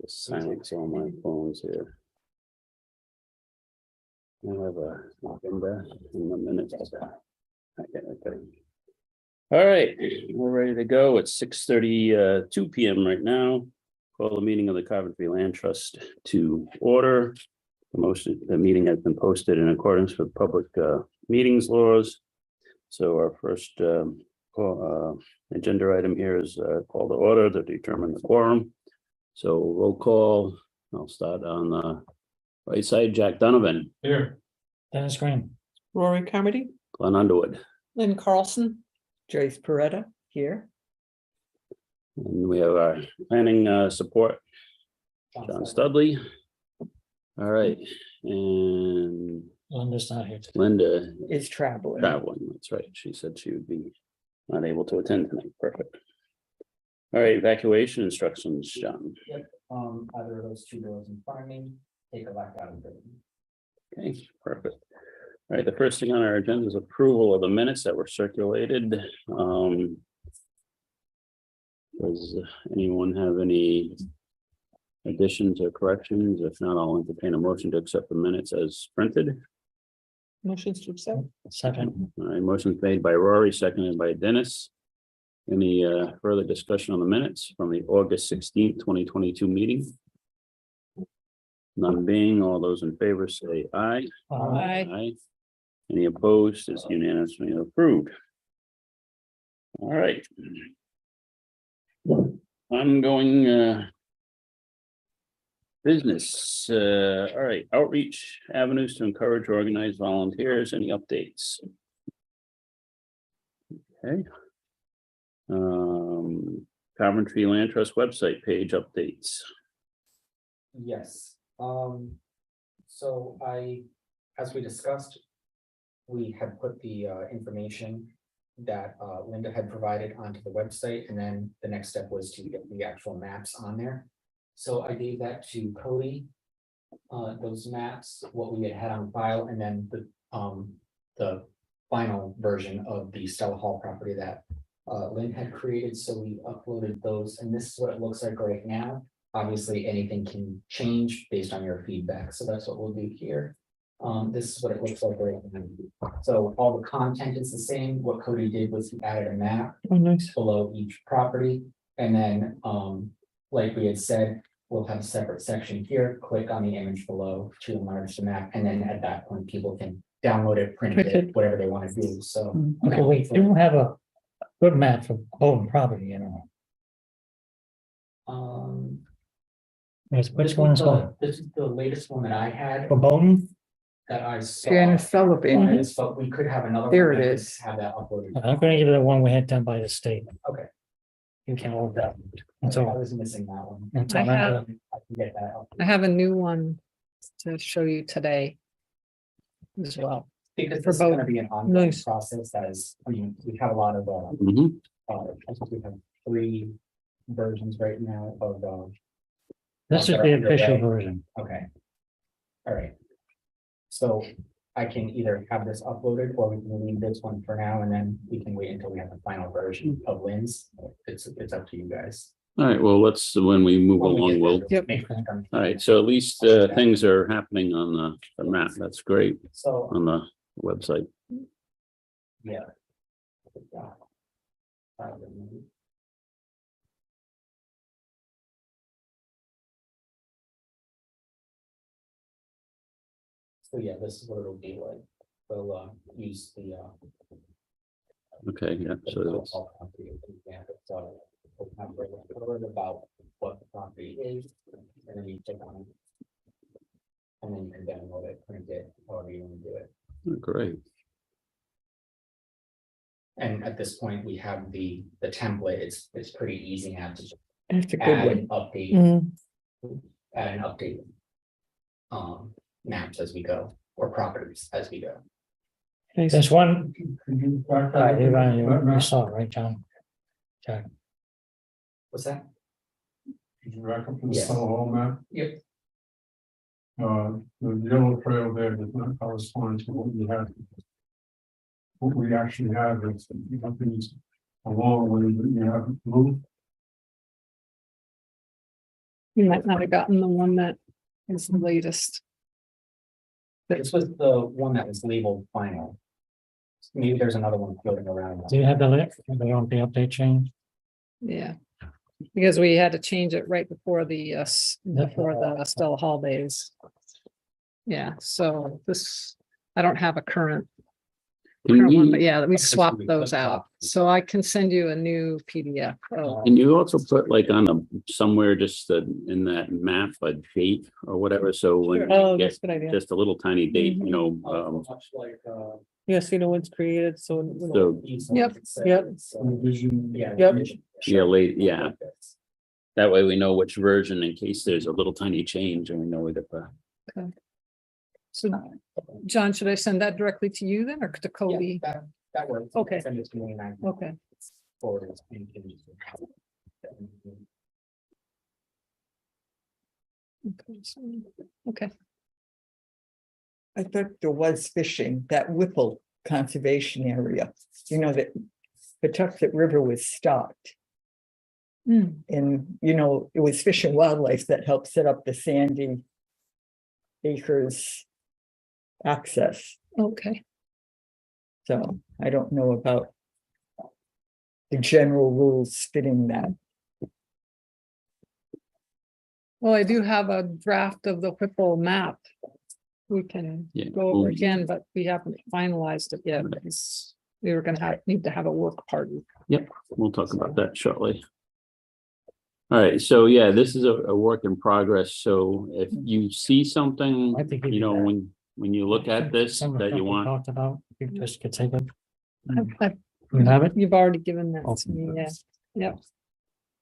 Silence all my phones here. I have a agenda in a minute. Okay. All right, we're ready to go. It's 6:32 p.m. right now. Call the meeting of the Coventry Land Trust to order. The meeting has been posted in accordance with public meetings laws. So our first agenda item here is call to order to determine the quorum. So roll call. I'll start on the right side. Jack Donovan. Here. Dennis Graham. Rory Carmody, Glenn Underwood. Lynn Carlson, Joyce Peretta here. And we have our planning support, John Studley. All right, and Linda's not here today. Linda Is traveling. That's right. She said she would be not able to attend tonight. Perfect. All right, evacuation instructions, John. Yep, either of those two doors in front of me, take a left out of the building. Okay, perfect. All right, the first thing on our agenda is approval of the minutes that were circulated. Does anyone have any additions or corrections? If not, I'll entertain a motion to accept the minutes as printed. Motions to accept. Second. All right, motion made by Rory, seconded by Dennis. Any further discussion on the minutes from the August 16th, 2022 meeting? None being, all those in favor say aye. Aye. Any opposed? It's unanimously approved. All right. Ongoing business. All right, outreach avenues to encourage organized volunteers. Any updates? Okay. Coventry Land Trust website page updates. Yes, so as we discussed, we had put the information that Linda had provided onto the website, and then the next step was to get the actual maps on there. So I gave that to Cody, those maps, what we had on file, and then the final version of the Stella Hall property that Lynn had created. So we uploaded those, and this is what it looks like right now. Obviously, anything can change based on your feedback, so that's what we'll do here. This is what it looks like right now. So all the content is the same. What Cody did was he added a map Nice. below each property, and then like we had said, we'll have a separate section here. Click on the image below to enlarge the map, and then at that point, people can download it, print it, whatever they want to do. So Okay, wait, you don't have a good map for Bowden property, you know. Which one is called? This is the latest one that I had For Bowden? that I saw. Janice Sullivan. But we could have another. There one it that is. could Have that uploaded. I'm gonna give you the one we had done by the state. Okay. You can hold that. That's Okay, I all. was missing that one. That's I all. have- I can get that. I have a new one to show you today as well. Because for this is gonna both. be an ongoing Nice. process as, we have a lot of, Mhm. I think we have 3 versions right now of, This is the official version. okay. All right. So I can either have this uploaded or we can leave this one for now, and then we can wait until we have the final version of Lynn's. It's up to you guys. All right, well, when we move When we along, get we'll, there, Yep. make sure it's done. all right, so at least things are happening on the map. That's great So, on the website. yeah. So yeah, this is what it'll be like. We'll use the Okay, yeah, so that's, we'll have a word about what the property is, and then you take on. And then you can download it, print it, however you want to do it. great. And at this point, we have the template. It's pretty easy now to just That's a good add one. and update, Mhm. add and update. Maps as we go, or properties as we go. Nice. There's one. You saw it, right, John? Okay. What's that? Did you back up to the Yes. Stella Hall map? Yep. The yellow trail there does not correspond to what we have. What we actually have is nothing's along with it, you have blue. You might not have gotten the one that is the latest. This was the one that was labeled final. Maybe there's another one floating around. Do you have the link? The update change? Yeah. Because we had to change it right before the Stella holidays. Yeah, so this, I don't have a current one, but yeah, we swapped those out. So I can send you a new PDF. Oh, Can you also put like on somewhere just in that map, a date or whatever, so when Oh, you get that's a good idea. just a little tiny date, you know, Much like, Yes, you know, when it's created, so. so, Yep. Yep. Vision. Yeah. Yep. yeah, yeah. That way we know which version in case there's a little tiny change and we know it. so, John, should I send that directly to you then, or to Cody? That works. Okay. Send it to me and I can Okay, forward it and can just- okay. I thought there was fishing, that Whipple Conservation Area, you know, that Patuxent River was stocked. Hmm, And, you know, it was Fish and Wildlife that helped set up the Sandy Acres access. okay. So I don't know about the general rules fitting that. Well, I do have a draft of the Whipple map. We can Yeah. go over again, but we haven't finalized it yet, because we were gonna need to have a work party. We'll talk about that shortly. All right, so yeah, this is a work in progress, so if you see something, I think we you do know, that. when you look at this, Some of the that stuff you we want, Talked about, you just could take it. I've- You have it? You've already given that to me, yeah, yep.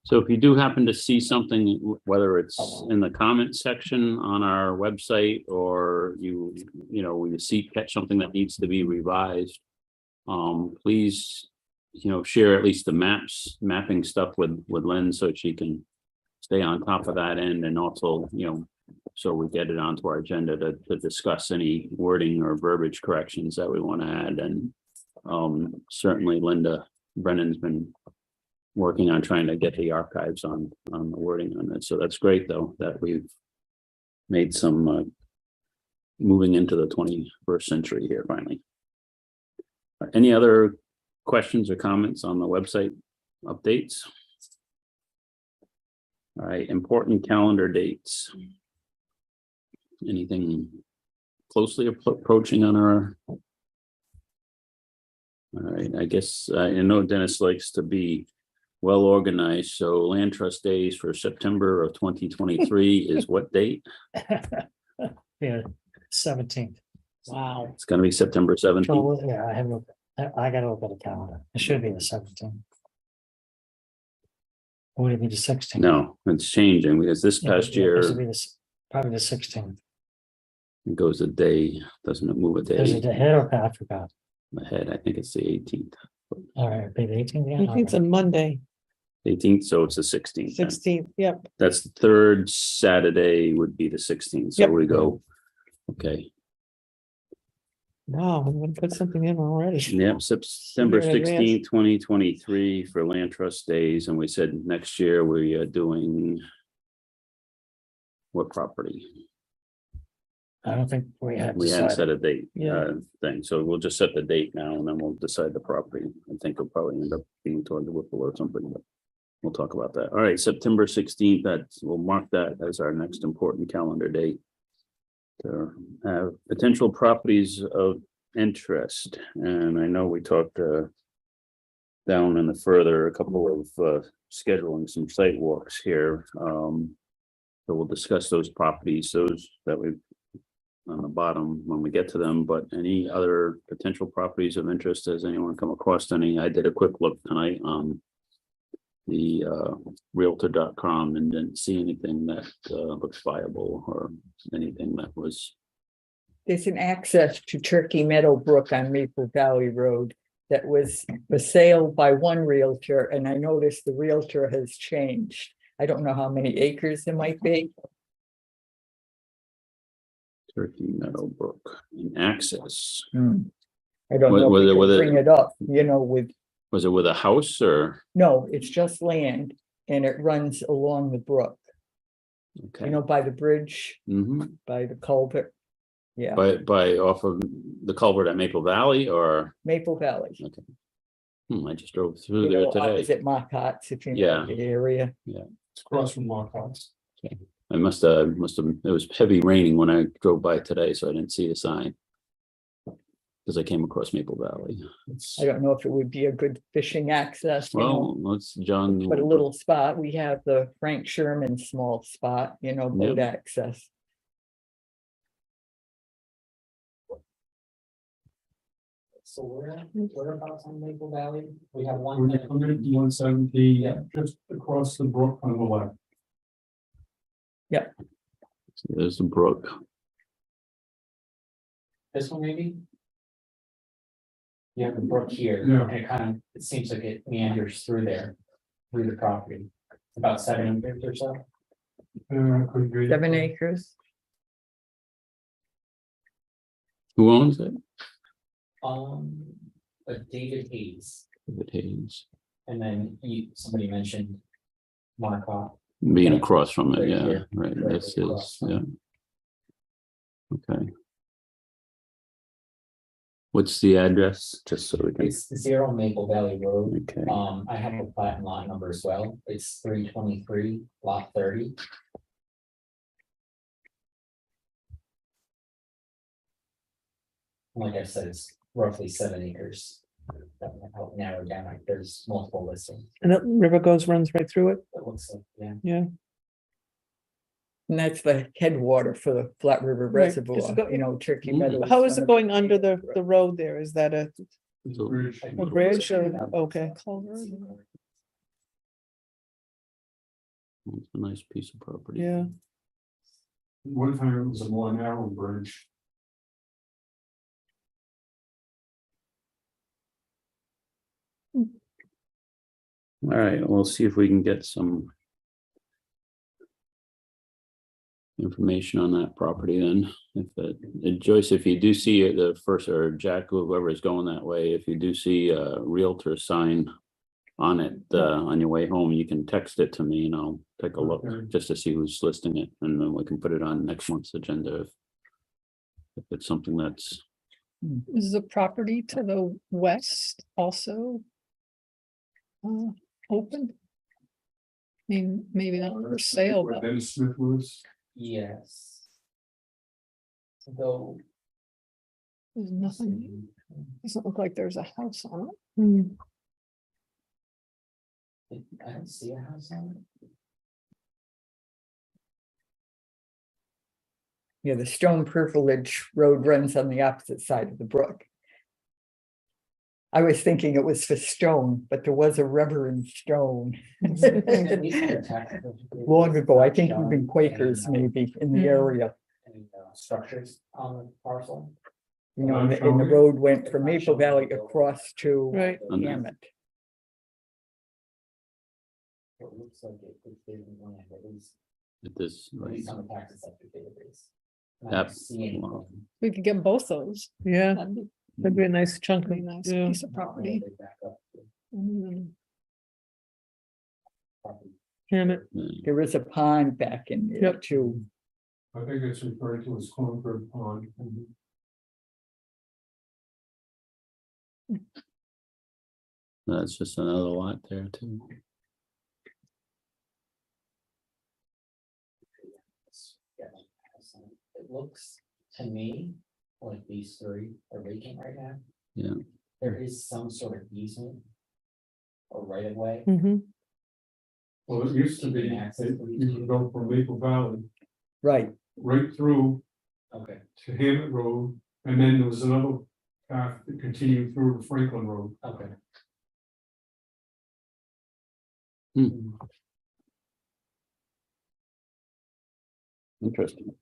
so if you do happen to see something, whether it's in the comment section on our website, or you know, when you catch something that needs to be revised, please, share at least the mapping stuff with Lynn, so she can stay on top of that end, and also, so we get it onto our agenda to discuss any wording or verbiage corrections that we want to add. And certainly Linda Brennan's been working on trying to get the archives on the wording on it. So that's great, though, that we've made some moving into the 21st century here finally. Any other questions or comments on the website updates? All right, important calendar dates. Anything closely approaching on our? All right, I guess I know Dennis likes to be well organized, so land trust days for September of 2023 is what date? Yeah, 17th. Wow. It's gonna be September 17th. So, yeah, I gotta look at the calendar. It should be the 17th. Would it be the 16th? No, it's changing because this Yeah, past yeah, year this would be probably the 16th. it goes a day, doesn't it move a Is it day the head or I forgot? ahead? I think it's the 18th. All right, be the 18th. I think it's a Monday, 18th, so it's the 16th. then. 16th, yep. That's the third Saturday would be the 16th, so Yep. we go. Okay, Wow, I'm gonna put something in already. yep, September Year in advance. 16th, 2023 for land trust days, and we said next year we are doing what property? I don't think we had. We hadn't set decided. a date Yeah. thing, so we'll just set the date now and then we'll decide the property. I think it'll probably end up being toward the Whipple or something, but we'll talk about that. All right, September 16th, we'll mark that as our next important calendar date. To have potential properties of interest, and I know we talked down in the further, a couple of scheduling some site walks here. So we'll discuss those properties, those that we've on the bottom when we get to them, but any other potential properties of interest, has anyone come across any? I did a quick look tonight on the realtor.com and didn't see anything that looks viable or anything that was. There's an access to Turkey Meadow Brook on Maple Valley Road that was for sale by one realtor, and I noticed the realtor has changed. I don't know how many acres there might be. Turkey Meadow Brook in access. I don't know Was if it we with could it- bring it up, you know, with, Was it with a house or? no, it's just land and it runs along the brook. Okay. you know, by the bridge, Mhm. by the culvert. Yeah, By off of the culvert at Maple Valley or, Maple Valley. I just drove through You there know, today. opposite Markot's, if you Yeah. know the area. It's across from Markot's. I must have, it was heavy raining when I drove by today, so I didn't see the sign. Because I came across Maple Valley. It's, I don't know if it would be a good fishing access, you know, Well, let's, John. but a little spot. We have the Frank Sherman small spot, you know, boat access. So whereabouts on Maple Valley? We have when one. you come in 170, Yeah. just across the brook on the left. There's the brook. This one maybe? You have the brook here, Yeah. and it seems like it meanders through there, through the property. About 7 acres or so. Could be. 7 acres. Who owns it? But David Hayes, David Hayes. and then somebody mentioned Markot. Being across from it, Right yeah, here. right, Right that's across his, from yeah. Okay. What's the address, just so we can, It's 0 Maple Valley Road. okay, I have a plat and lot number as well. It's 323 lot 30. Like I said, it's roughly 7 acres. That might help narrow down, like there's multiple listings. And that river runs right through it. It looks like, yeah. Yeah. And that's the headwater for the Flat River Right. Reservoir, Is it go- you know, Turkey Mm. Meadows. How is it going under the road there? Is that a There's a bridge. bridge or, okay. it's a nice piece of property. Yeah. One time it was a more narrow bridge. All right, we'll see if we can get some information on that property then. If Joyce, if you do see it, the first, or Jack, whoever is going that way, if you do see a realtor sign on it, on your way home, you can text it to me and I'll take a look Okay. just to see who's listing it, and then we can put it on next month's agenda if it's something that's, Is the property to the west also open? I mean, maybe not for sale, Where but Dennis Smith was. Yes. Though. there's nothing, doesn't look like there's a house on it. I don't see a house on it. Yeah, the stone privilege road runs on the opposite side of the brook. I was thinking it was for stone, but there was a Reverend Stone. Long ago, I think even Quakers maybe in the area, Any structures on the parcel? you know, and the road went from Maple Valley across to Right. Hammond. It looks like it's vacant land, at least this, on the tax assessor database. I Yep. don't see anything. We could get both those. Yeah, That'd that'd be a nice chunk be of, a nice yeah. piece of property. They back up to property. Damn it. There is a pond back in there Yep. too. I think it's referred to as Concord Pond. that's just another lot there too. Yeah, it looks to me like these 3 are vacant right now. Yeah. There is some sort of easement. Or right of way. Mm-hmm. Well, it used to be, you could go from Maple Valley Right, right through Okay, to Hammond Road, and then there was another path that continued through to Franklin Road. okay. Interesting.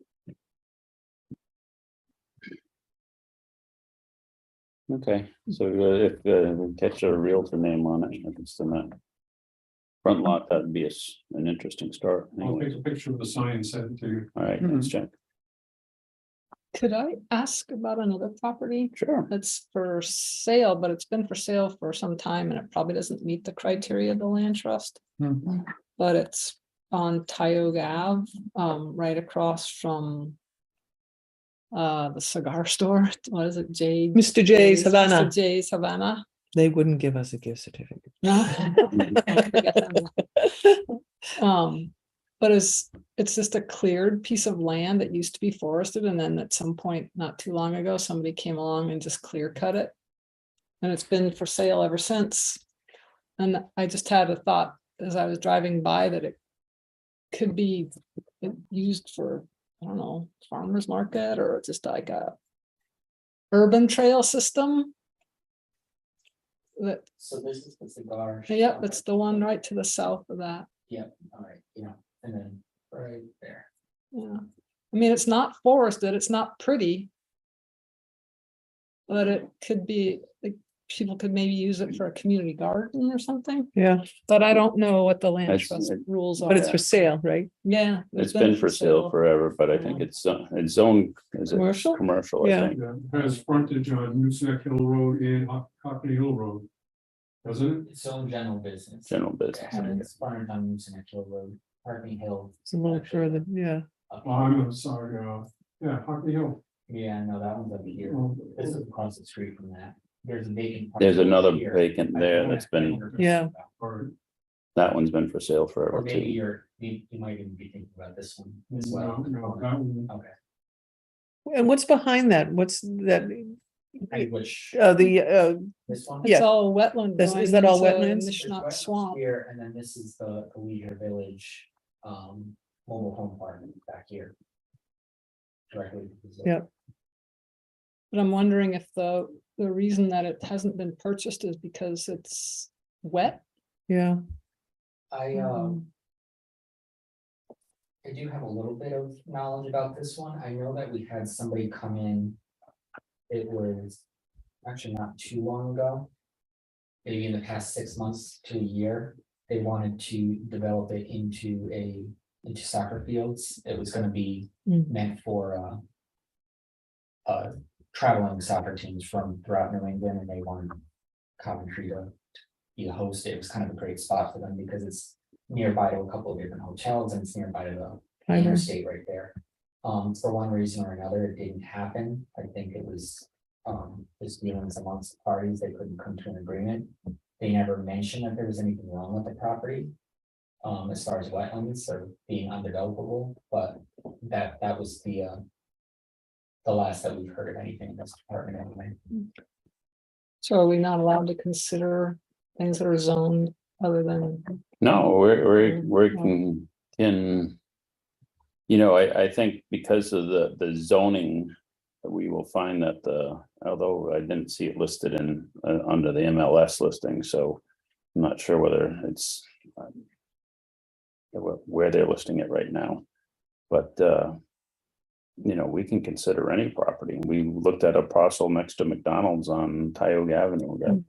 Okay, so if we catch a realtor name on it, if it's in that front lot, that'd be an interesting start. I'll Anyway, take a picture of the sign and send it to you. all right, thanks, Jack. Could I ask about another property Sure. that's for sale, but it's been for sale for some time and it probably doesn't meet the criteria of the land trust, Mhm. but it's on Tioga Ave, right across from the cigar store. What is it? Mr. J's Havana. Mr. J's Havana. They wouldn't give us a gift certificate. No. But it's just a cleared piece of land that used to be forested, and then at some point, not too long ago, somebody came along and just clear cut it. And it's been for sale ever since. And I just had a thought as I was driving by that it could be used for, I don't know, farmer's market or just like a urban trail system. That, So this is the cigar. yep, shop. it's the one right to the south of that. Yep, all right, yeah, and then right there. Yeah, I mean, it's not forested, it's not pretty. But it could be, like, people could maybe use it for a community garden or something, Yeah, but I don't know what the land That's- trust rules are. but it's for sale, right? Yeah. It's been for sale forever, but I think it's zoned as a Commercial? commercial, I Yeah. think. Yeah, it has frontage on Newsack Hill Road and Cockney Hill Road. Doesn't it? Its own general business. General business. It's fronted on Newsack Hill Road, Parking Hill. It's a little further, yeah. Oh, I'm sorry, yeah, Cockney Hill. Yeah, no, that one's over here. Oh, This is across the street from that. There's a vacant. There's parcel another here. vacant there that's been, Yeah. all right. that one's been for sale Or forever maybe too. you might even be thinking about this one as well. No, that one, Okay, And what's behind that? What's that? which, this one? It's Yeah. all wetland. Is going that all into wetlands? There's Nishnak wetlands Swamp. Here, and then this is the leisure village, mobile home park back here. Directly. Yeah. But I'm wondering if the reason that it hasn't been purchased is because it's wet. Yeah, I do have a little bit of knowledge about this one. I know that we had somebody come in. It was actually not too long ago. Maybe in the past 6 months to a year, they wanted to develop it into soccer fields. It was gonna be meant for traveling soccer teams from throughout New England, and they wanted Coventry to be a host. It was kind of a great spot for them because it's nearby to a couple of different hotels and it's nearby to the I know. interstate right there. For one reason or another, it didn't happen. I think it was just dealings amongst the parties. They couldn't come to an agreement. They never mentioned that there was anything wrong with the property. As far as wetlands or being undevelopable, but that was the last that we've heard of anything in this department anyway. So are we not allowed to consider things that are zoned other than? No, can, you know, I think because of the zoning, we will find that although I didn't see it listed in, under the MLS listing, so I'm not sure whether it's where they're listing it right now. But, you know, we can consider any property. We looked at a parcel next to McDonald's on Tioga Avenue. That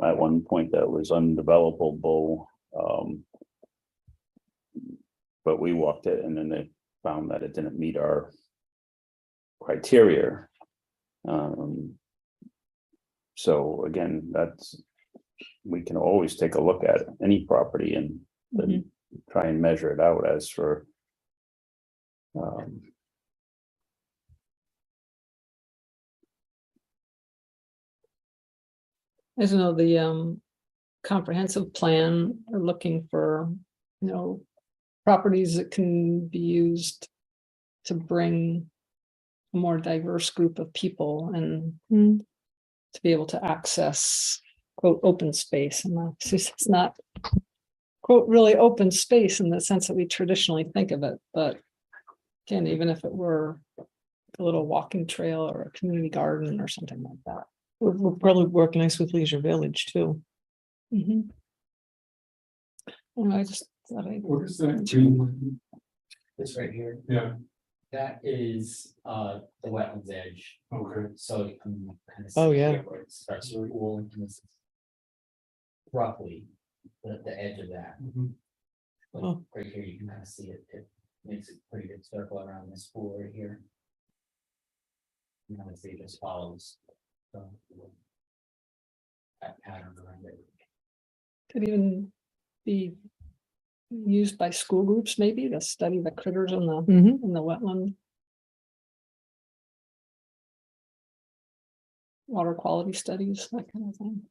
at one point that was undevelopable. But we walked it and then they found that it didn't meet our criteria. So again, we can always take a look at any property and then try and measure it out. As for As you know, the comprehensive plan are looking for, properties that can be used to bring a more diverse group of people and to be able to access, quote, open space. And it's not, quote, really open space in the sense that we traditionally think of it. But again, even if it were a little walking trail or a community garden or something like that. Would probably work nice with Leisure Village too. And I just thought What is that green? This right here, Yeah, that is the Wetlands Edge. okay. So you can kind of. Oh, see yeah. here where it starts to pool, and this is roughly the edge of that. Mhm. But Oh. right here, you can kind of see it. It makes a pretty good circle around this pool right here. You know, it just follows. That pattern around it. could even be used by school groups maybe to study the critters in the, Mhm. in the wetland. Water quality studies, that kind of thing.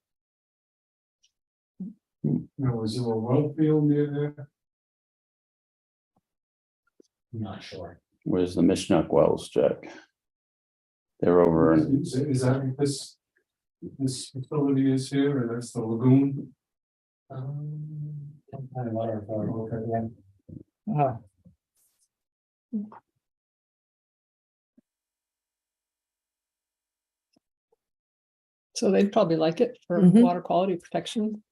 Now, is there a well field near there? I'm not sure. Where's the Mishnock Wells, Jack? They're over in, Is that what this facility is here, and that's the lagoon? Okay. Oh, So they'd probably like it for Mhm. water quality protection.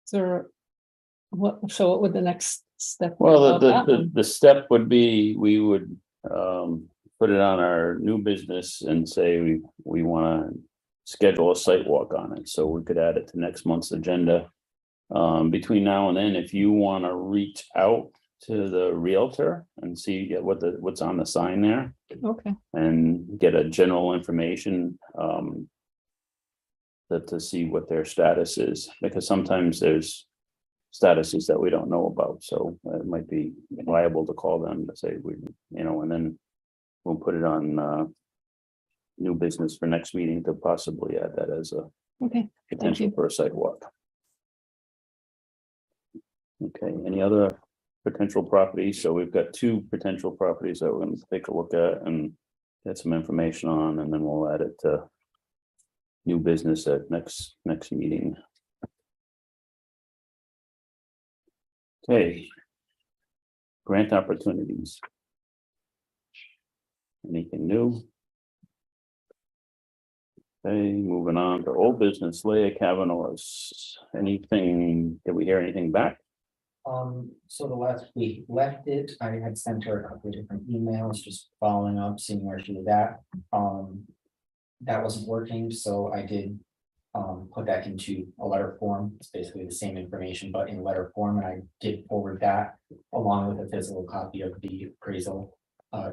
Is there, so what would the next step? be well, about that the one? step would be, we would put it on our new business and say we want to schedule a site walk on it, so we could add it to next month's agenda. Between now and then, if you want to reach out to the Realtor and see what's on the sign there Okay, and get a general information, that to see what their status is, because sometimes there's statuses that we don't know about, so it might be viable to call them to say, and then we'll put it on new business for next meeting to possibly add that as a okay, potential you. for a sidewalk. Okay, any other potential properties? So we've got 2 potential properties that we're going to take a look at and get some information on, and then we'll add it to new business at next meeting. Okay. Grant opportunities. Anything new? Okay, moving on to old business, Leah Kavanaugh's. Anything, did we hear anything back? So the last week left it, I had sent her a couple of different emails, just following up, seeing where she was at. That wasn't working, so I did put that into a letter form. It's basically the same information, but in letter form, and I did forward that along with a physical copy of the appraisal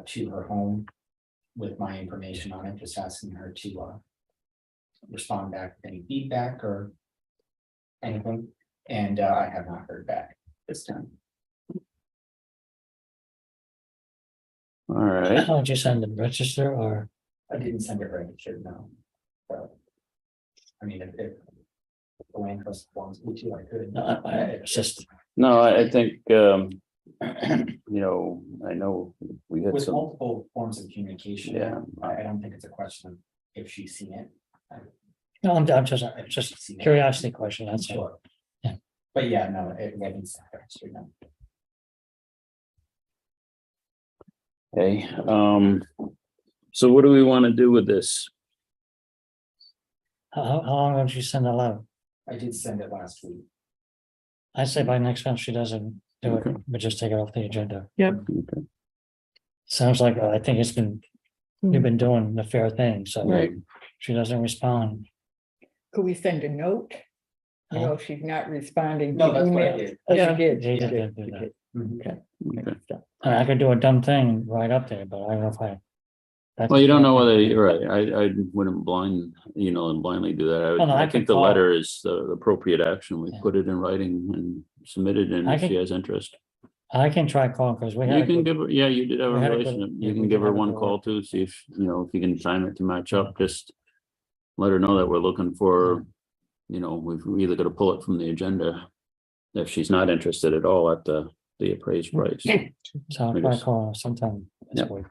to her home with my information on it, just asking her to respond back with any feedback or anything. And I have not heard back this time. All right, How would you send them, register or? I didn't send it registered, no. So, I mean, if the land trust wants me to, I could. It's just, no, I think, I know we had With some, multiple forms of communication. Yeah. I don't think it's a question of if she's seen it. no, I'm just curiosity question, that's all. Sure. Yeah. But yeah, no, it wasn't registered, no. okay, so what do we want to do with this? How long would you send a letter? I did send it last week. I say by next time she doesn't do it, Okay. but just take it off the agenda. Okay. Sounds like, I think you've been doing the fair thing, so. Right. She doesn't respond. could we send a note? You know, if she's not responding. No, to that's what I email. did. Oh, you Yeah. did, Yeah, you you did, did do you that. did. Mhm. Okay. Okay. I could do a dumb thing right up there, but I don't know if I. Well, you don't know whether you're right. I wouldn't blindly do that. Oh, no, I I think could the call. letter is the appropriate action. We Yeah. put it in writing and submit it, and I if she can- has interest. I can try calling, because we had. You a can good- give her, yeah, you did have a we had a good- relationship. yeah, You we can did give her have a one good call too, see if you can time it to match up, just let her know that we're looking for, we've either got to pull it from the agenda if she's not interested at all at the appraised price. So I'll I try guess. calling sometime this Yep. week.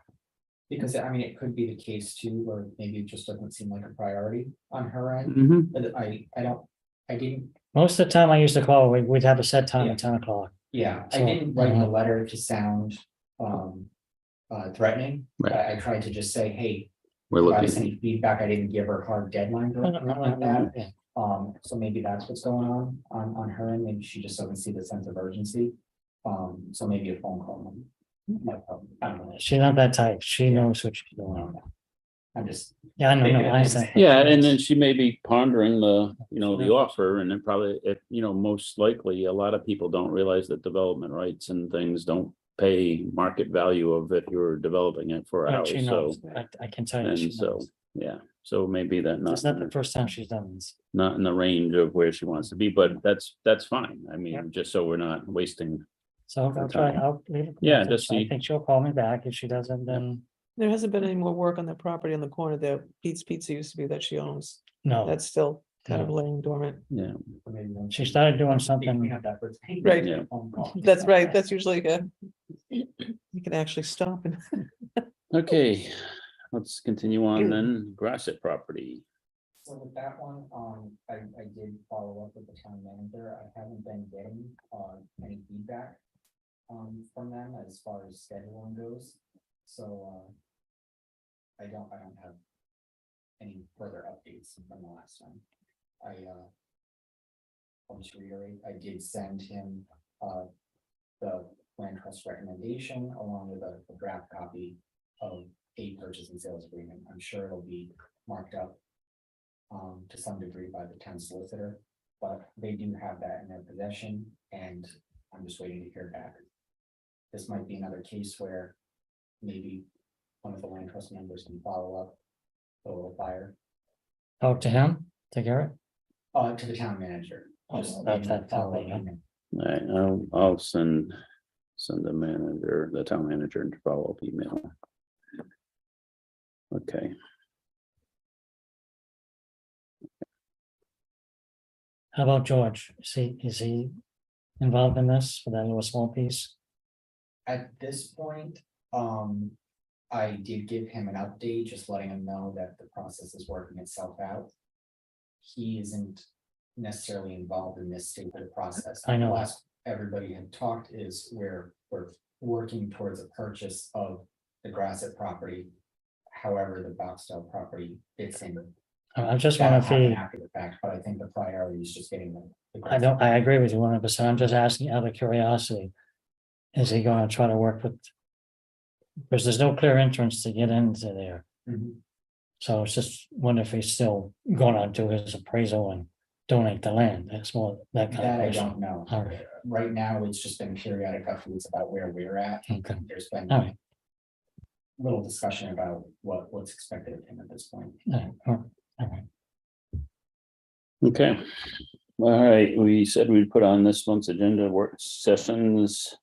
Because I mean, it could be the case too, where maybe it just doesn't seem like a priority on her end. Mhm. But I didn't, Most of the time I used to call, we'd have a set time Yeah. at 10 o'clock. yeah, I So, didn't write the mhm. letter to sound threatening. Right. I tried to just say, hey, We're provide us looking, any feedback. I didn't give her hard deadlines or anything like that. Yeah. So maybe that's what's going on her end. Maybe she just doesn't see the sense of urgency. So maybe a phone call. might help. I don't know. She's not that type. She knows what she's doing. I'm just, Yeah, I know, Maybe no, I that's- understand. yeah, and then she may be pondering the offer, and then probably, most likely, a lot of people don't realize that development rights and things don't pay market value of if you're developing it for a But house, she so. knows, I can tell you, she And so, knows. yeah, so maybe that It's not the first time she's done this. not in the range of where she wants to be, but that's fine. I Yep. mean, just so we're not wasting. So I'll try, I'll leave it. Yeah, message. just I see. think she'll call me back. If she doesn't, then There hasn't been any more work on that property on the corner there. Pete's Pizza used to be that she owns. no. That's still kind of No. laying dormant. Yeah, She started doing something. Right. yeah. That's right. That's usually a. You can actually stop and. Okay, let's continue on then. Grasset property. So with that one, I did follow up with the town manager. I haven't been getting, any feedback. From them as far as scheduling goes, so, I don't have. Any further updates from the last time. I'll just reiterate, I did send him, the land trust recommendation along with a draft copy of a purchase and sales agreement. I'm sure it'll be marked up to some degree by the town solicitor, but they do have that in their possession, and I'm just waiting to hear back. This might be another case where maybe one of the land trust members can follow up a little fire, Talk to him, to Garrett. to the town manager. Oh, Just that's maybe that follow town up meeting. email. All right, I'll send the town manager to follow up email. Okay, How about George? Is he involved in this for that little small piece? At this point, I did give him an update, just letting him know that the process is working itself out. He isn't necessarily involved in this stage of the process. I know. Last everybody had talked is we're working towards a purchase of the Grasset property. However, the Boxtel property fits in. I just That'll want to happen be, after the fact, but I think the priority is just getting the. I agree with you 100%. I'm just asking out of curiosity. Is he going to try to work with? Because there's no clear entrance to get into there. Mhm. So it's just wonder if he's still going to do his appraisal and donate the land. That's more that kind of That I question. don't know. All right, Right now, it's just been periodic updates about where we're at. okay, There's been all right, little discussion about what's expected of him at this point. all right. okay. All right, we said we'd put on this month's agenda work sessions.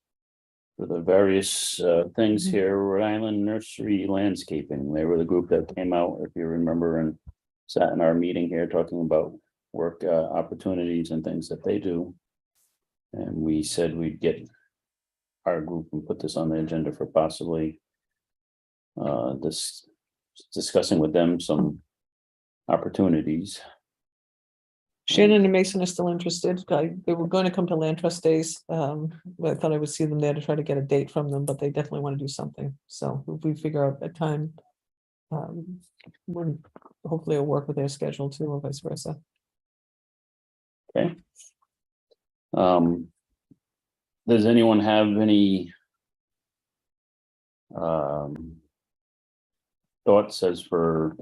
For the various things here, Rhode Island Nursery Landscaping, they were the group that came out, if you remember, and sat in our meeting here talking about work opportunities and things that they do. And we said we'd get our group and put this on the agenda for possibly this discussing with them some opportunities. Shannon and Mason are still interested. They were going to come to Land Trust Days. But I thought I would see them there to try to get a date from them, but they definitely want to do something. So if we figure out a time. When hopefully it'll work with their schedule too, or vice versa. Okay. Does anyone have any thoughts as for,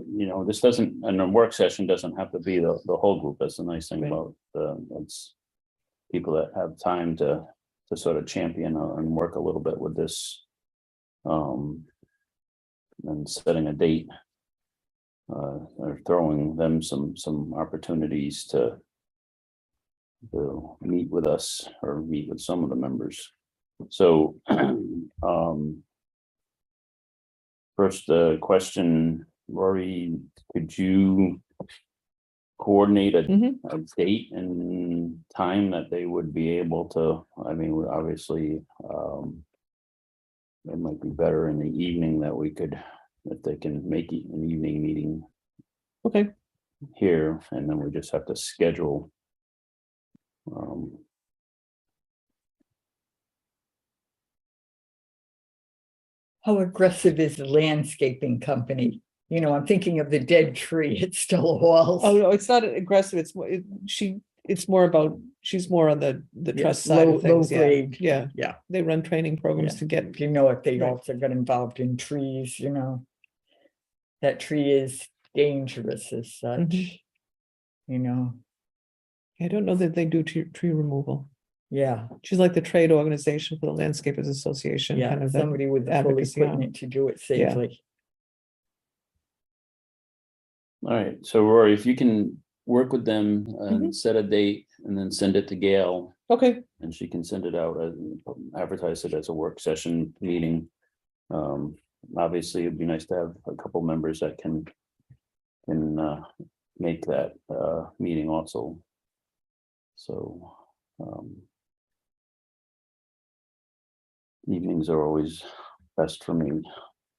this doesn't, and a work session doesn't have to be the whole group. That's the nice thing Right. about it's people that have time to sort of champion and work a little bit with this. And setting a date. Or throwing them some opportunities to meet with us or meet with some of the members. So first question, Rory, could you coordinate a date and time that they would be able to, I mean, obviously it might be better in the evening that we could, if they can make it an evening meeting. Okay. Here, and then we just have to schedule. How aggressive is the landscaping company? I'm thinking of the dead tree at Stella Walls. Oh, no, it's not aggressive. It's more, it's more about, she's more on the Yeah, trust side low- of things. low Yeah, grade. yeah. Yeah. They run training programs Yeah. to get, If they Right. also got involved in trees, that tree is dangerous as such, Mhm. I don't know that they do tree removal. Yeah, She's like the trade organization for the Landscapers Association. yeah, kind of that somebody with the full advocacy arm. equipment to do it Yeah. safely. All right, so Rory, if you can work with them Mhm. and set a date and then send it to Gail. Okay, And she can send it out, advertise it as a work session meeting. Obviously, it'd be nice to have a couple members that can make that meeting also. So evenings are always best for me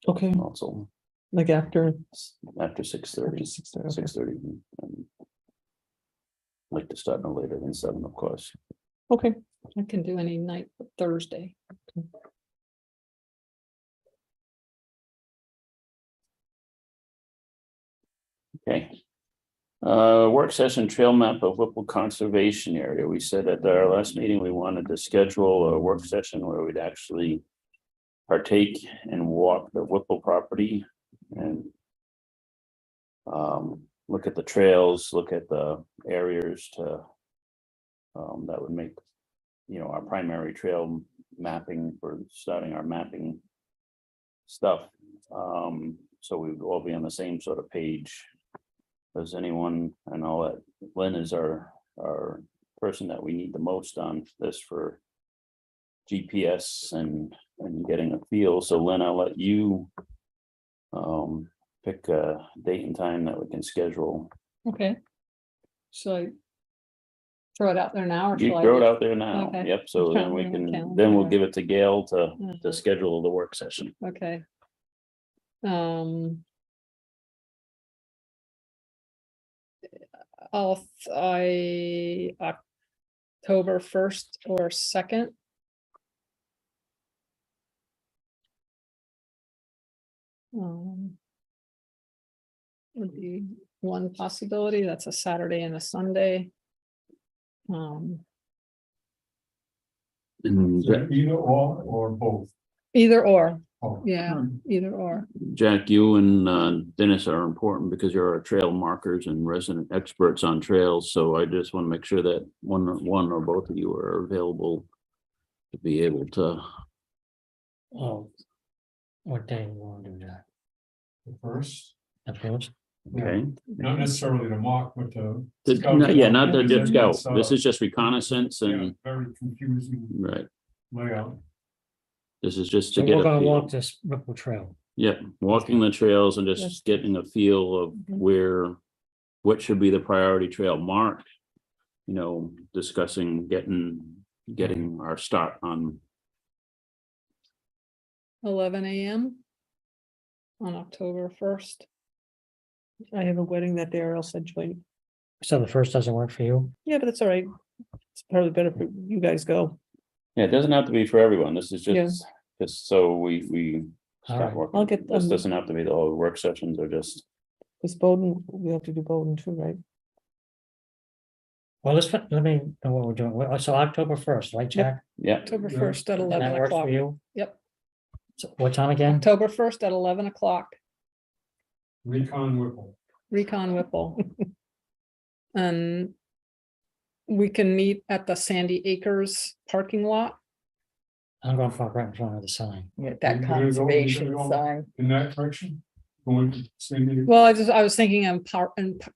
okay, also, like after after 6:30. 6:30, okay. 6:30. Like to start no later than 7, of course. Okay, I can do any night but Thursday. Okay. Work session trail map of Whipple Conservation Area. We said at our last meeting, we wanted to schedule a work session where we'd actually partake and walk the Whipple property and look at the trails, look at the areas to that would make, our primary trail mapping for starting our mapping stuff. So we would all be on the same sort of page. Does anyone, and I'll let Lynn is our person that we need the most on this for GPS and getting a feel. So Lynn, I'll let you pick a date and time that we can schedule. Okay. Should I throw it out there now or You shall I? throw it just- out there now. Okay. Yep, so I'm then trying we to remember can, calendar. then we'll give it to Gail to Mhm. schedule the work session. Okay. October 1st or 2nd. Would be one possibility. That's a Saturday and a Sunday. And Is it either or both? Either or, Oh, yeah, either or. Jack, you and Dennis are important because you're our trail markers and resident experts on trails. So I just want to make sure that one or both of you are available to be able to. Oh. What day you want to do that? the first, At first? Okay. not necessarily to mark, but to. The- scout no, it yeah, out, not the because just scout. it's, This is just reconnaissance yeah, and, very confusing right, layout. this is just to So get we're a gonna walk feel. this Ripple Trail. Yep, walking the trails and Yes. just getting a feel of what should be the priority trail marked. Discussing getting our start on. 11 a.m. on October 1st. I have a wedding that day or else I'd join. So the first doesn't work for you? Yeah, but it's all right. It's probably better for you guys go. Yeah, it doesn't have to be for everyone. This is Yeah. just so we All start right. working. I'll get This them. doesn't have to be the whole work sessions or just, Because Bowden, we have to do Bowden too, right? Well, let me know what we're doing. So October 1st, right, Jack? yeah, October Yeah. 1st at And 11 that works o'clock. for you? Yep, So what time again? October 1st at 11 o'clock, Recon Whipple. Recon Whipple. And we can meet at the Sandy Acres parking lot. I'm going to park right in front of the sign. Yeah, You're that gonna go- conservation you're gonna go- sign. In that direction, going to Sandy. Well, I was thinking in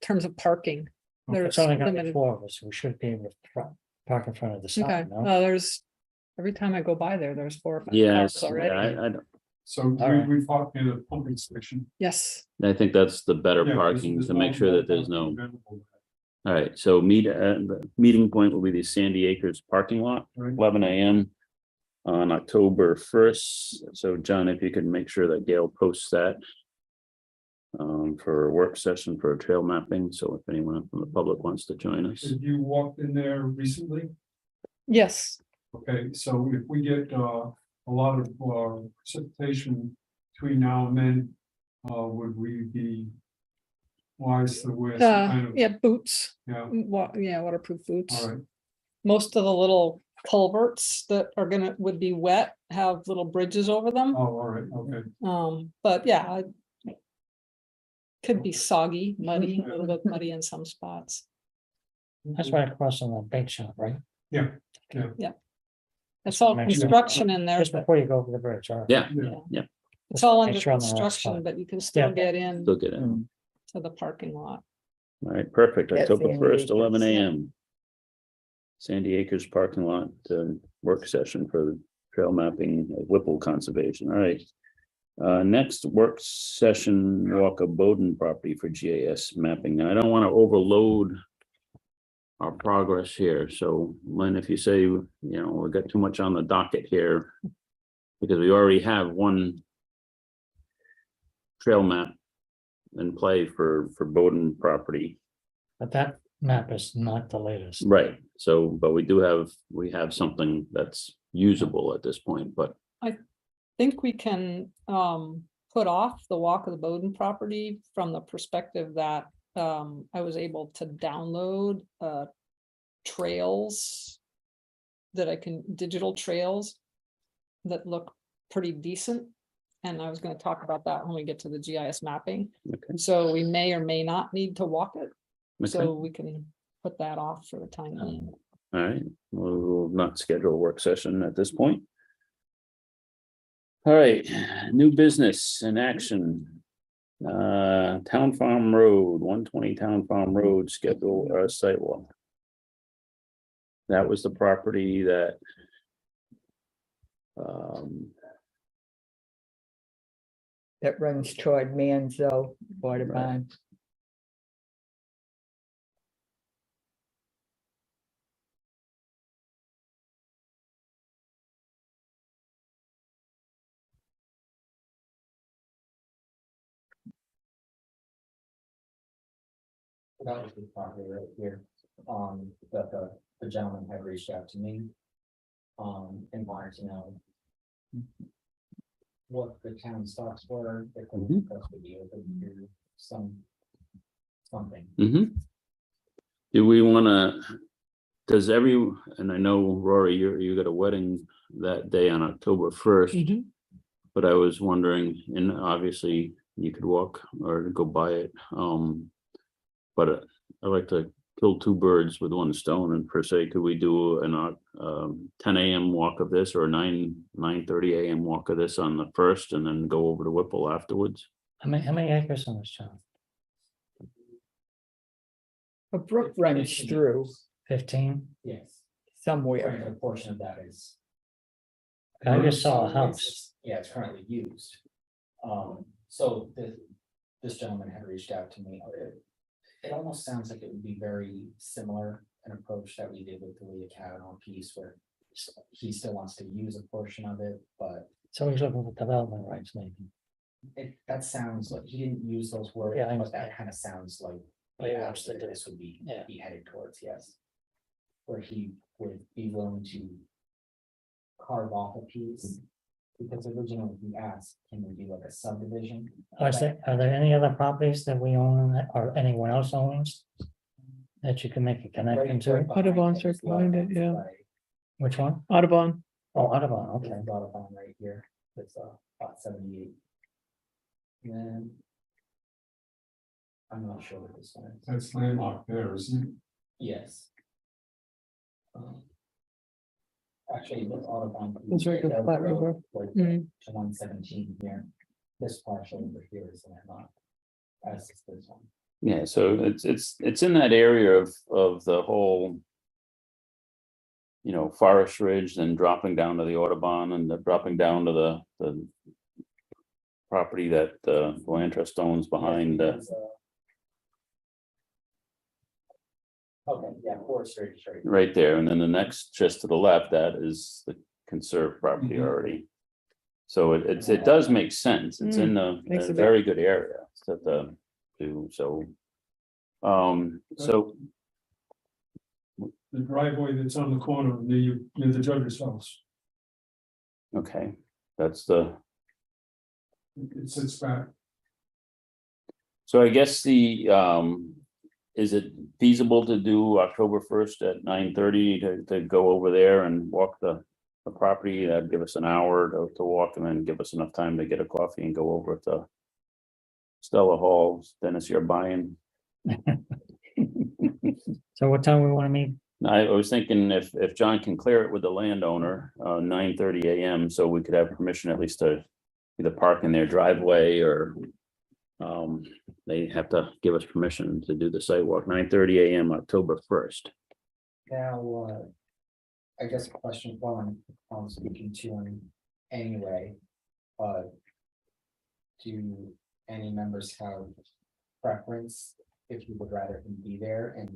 terms of parking. There's It's only gonna be limited. 4 of us. We should be able to park in front of the Okay, sign, no? there's, every time I go by there's 4 or 5 yes, cars already. So All right. we parked near the pumping station. Yes, I think that's the better Yeah, parking there's to make sure that there's parking no, available, all right, so the meeting point will be the Sandy Acres parking lot, right? 11 a.m. on October 1st. So John, if you could make sure that Gail posts that for a work session for trail mapping. So if anyone from the public wants to join us. Have you walked in there recently? yes, Okay, so if we get a lot of precipitation between now and then, would we be wise to wear some kind of, yeah, boots, yeah, waterproof boots. all right, Most of the little culverts that would be wet, have little bridges over them. oh, all right, okay. But yeah. Could be soggy, muddy, a little bit muddy in some spots. That's right across on the bake shop, right? Yeah. It's all Make sure. construction in there, Just but before you go over the bridge, all right. Yeah, it's all under Make sure I'm on the right construction, spot. but you can still Yeah. get in still get it. All to the parking lot. right, perfect. That's October Sandy 1st, Acres. 11 a.m. Sandy Acres parking lot, work session for trail mapping, Whipple conservation. All right. Next work session, walk of Bowden property for GIS mapping. Now, I don't want to overload our progress here. So Lynn, if you say, we've got too much on the docket here, because we already have one trail map in play for Bowden property. But that map is not the latest. Right. So, but we have something that's usable at this point, but Think we can put off the walk of the Bowden property from the perspective that I was able to download trails that digital trails that look pretty decent. And I was going to talk about that when we get to the GIS mapping. okay. So we may or may not need to walk it. So Okay. we can put that off for the time being. All right, we'll not schedule a work session at this point. All right, new business in action. Town Farm Road, 120 Town Farm Road, schedule a sidewalk. That was the property that That runs toward Manzo, Waterbine. That was the property right here, that the gentleman had reached out to me. And wanted to know. What the town stocks were, if we Mhm. discussed with you, if we do something. do we want to, and I know Rory, you got a wedding that day on October 1st. Mhm. But I was wondering, and obviously you could walk or go by it, but I like to kill two birds with one stone, and per se, could we do an 10 a.m. walk of this or 9:30 a.m. walk of this on the 1st and then go over to Whipple afterwards? How many acres on this, John? A brook runs through 15? Yes, somewhere. a portion of that is. I just saw a house. Yeah, it's currently used. So this gentleman had reached out to me. It almost sounds like it would be very similar, an approach that we did with the Leah Kavanaugh piece where he still wants to use a portion of it, but So he's looking for development rights, maybe. that sounds like, he didn't use those words, Yeah, I but that understand. kind of sounds like. What he the wants to avenue do. This would be Yeah. headed towards, yes. Where he would be willing to carve off a piece. Because originally he asked, can we do like a subdivision? Are there any other properties that we own or anyone else owns? That you can make a connection to? Audubon's right behind it, yeah. Which one? Audubon. Oh, Audubon, okay. There's Audubon right here, it's about 78. And then. I'm not sure what this one is, That's landlocked there, isn't it? yes. Actually, this Audubon. It's right at Flat River. Mm. To 117 here, this partial over here is landlocked. As is this one. Yeah, so it's in that area of the whole. Forest Ridge, then dropping down to the Audubon and dropping down to the property that the land trust owns behind. Okay, yeah, Forest Ridge is right. Right there, and then the next just to the left, that is the conserved property Mhm. already. So it does make sense. It's in makes a a bit. very good area to do so. So The driveway that's on the corner near the judge's house, okay, that's it sits back. so I guess is it feasible to do October 1st at 9:30 to go over there and walk the property? That'd give us an hour to walk and then give us enough time to get a coffee and go over to Stella Hall. Dennis, you're buying. So what time we want to meet? I was thinking if John can clear it with the landowner, 9:30 AM, so we could have permission at least to either park in their driveway or they have to give us permission to do the sidewalk, 9:30 AM, October 1st. Now, I guess a question while I'm speaking to him anyway. Do any members have preference if you would rather him be there and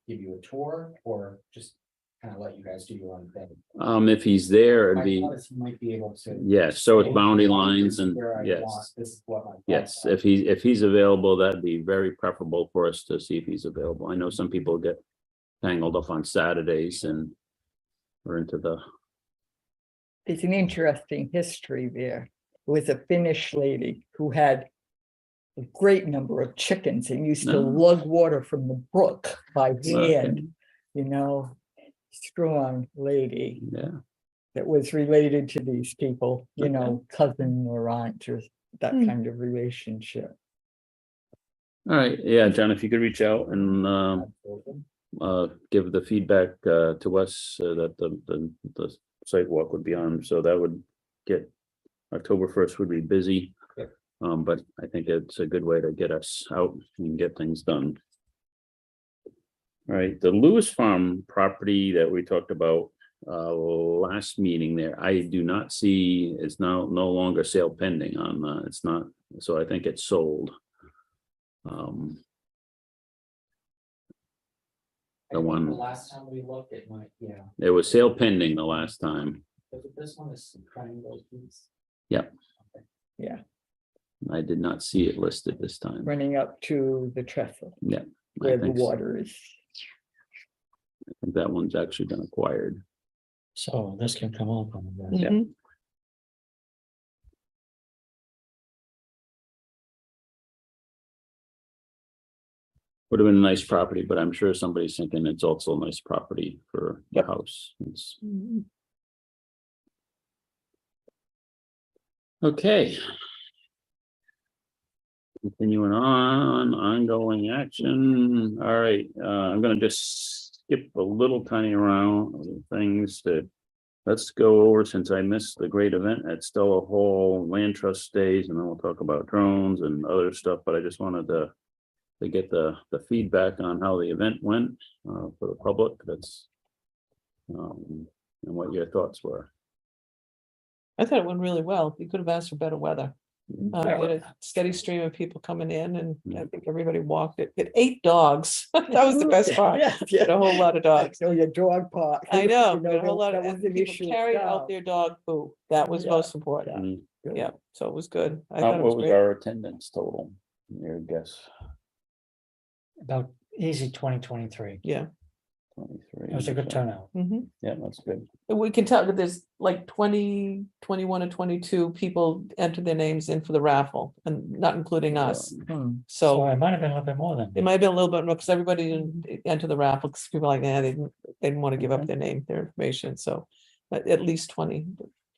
give you a tour, or just kind of let you guys do your own thing? If he's there, it'd My be, thought is he might be able to. yes, so it's boundary This is lines and, where I yes. want, This is what my. Yes, thoughts are. if he's available, that'd be very preferable for us to see if he's available. I know some people get tangled up on Saturdays and we're into the, It's an interesting history there. It was a Finnish lady who had a great number of chickens and used to No. lug water from the brook by Okay. hand, you know, strong lady yeah, that was related to these people, you Okay. know, cousin or aunt or that Hmm. kind of relationship. all right, yeah, John, if you could reach out and Absolutely. give the feedback to us that the sidewalk would be on, so that would get October 1st would be busy. Yep. But I think it's a good way to get us out and get things done. All right, the Lewis Farm property that we talked about last meeting there, I do not see, it's now no longer sale pending on, it's not, so I think it's sold. I The think one- The last time we looked, it might, yeah, It was sale pending the last time. but this one is triangle piece. Yep. Yeah, I did not see it listed this time. running up to the trestle Yeah. I where the think so. water is. I think that one's actually been acquired. So this can come up on the. Yeah. Mhm. Would have been a nice property, but I'm sure somebody's thinking it's also a nice property for the house. It's Mhm. okay. Continuing on, ongoing action. All right, I'm gonna just skip a little tiny round of the things that. Let's go over, since I missed the great event at Stella Hall Land Trust Days, and then we'll talk about drones and other stuff, but I just wanted to get the feedback on how the event went for the public. That's and what your thoughts were. I thought it went really well. You could have asked for better weather. We had a steady stream of people coming in, and I think everybody walked it. It 8 dogs. That was the best part. Yes, We had a whole lot of dogs. So your dog park. I know, You we had a whole lot that of, was and an people issue carried out itself. their dog poo. That was Yeah. most important. Mm. Yeah, so it was good. I thought it What was was great. our attendance total? Your guess? About easy 2023. Yeah. 23. It was a good turnout. Mhm. Yeah, that's good. And we can tell that there's like 20, 21 or 22 people entered their names in for the raffle, and not including us. Hmm. So So it might have been a little bit more than. it might have been a little bit more, because everybody didn't enter the raffle, because people like, they didn't want to give up their name, their information, so at least 20,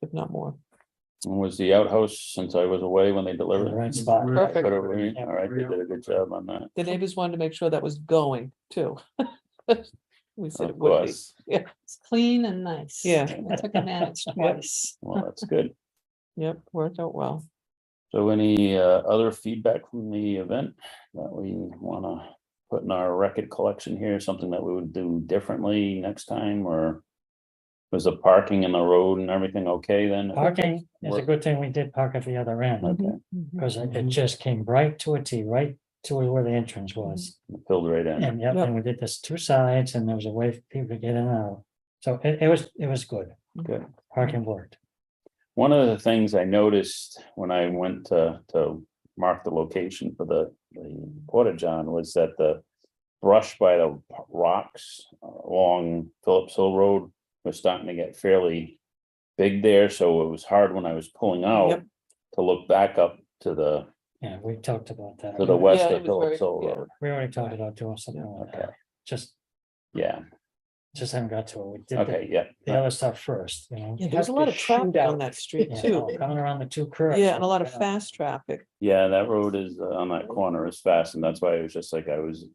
if not more. And was the outhouse, since I was away when they In delivered? the right spot. Perfect. Put it right- All right, they did a good job on that. The neighbors wanted to make sure that was going too. We said it Of would be, course. yeah, It's clean and nice. Yeah. I took advantage twice. Well, that's good. yep, worked out well. So any other feedback from the event that we want to put in our record collection here, something that we would do differently next time, or was the parking in the road and everything okay then? Parking is a Work. good thing we did park at the other end, Okay, because it just came right to a T, right to where the entrance was. filled right in. And yeah, Yep. and we did this 2 sides, and there was a way for people to get in and out. So it was good. Good. Parking worked. One of the things I noticed when I went to mark the location for the porta john was that the brush by the rocks along Phillips Hill Road was starting to get fairly big there, so it was hard when I was pulling out Yep. to look back up to the Yeah, we talked about that. to the west Yeah, of it was Phillips Hill very- yeah. Road. We already talked about doing something like Okay, that. Just yeah, haven't got to it. We did okay, yeah. the other stuff first, you know. Yeah, You there's a have lot to of traffic shoot on out. that street Yeah, too. coming around the 2 curves. Yeah, and a lot of fast traffic. Yeah, that road is on that corner is fast, and that's why it was just like I was,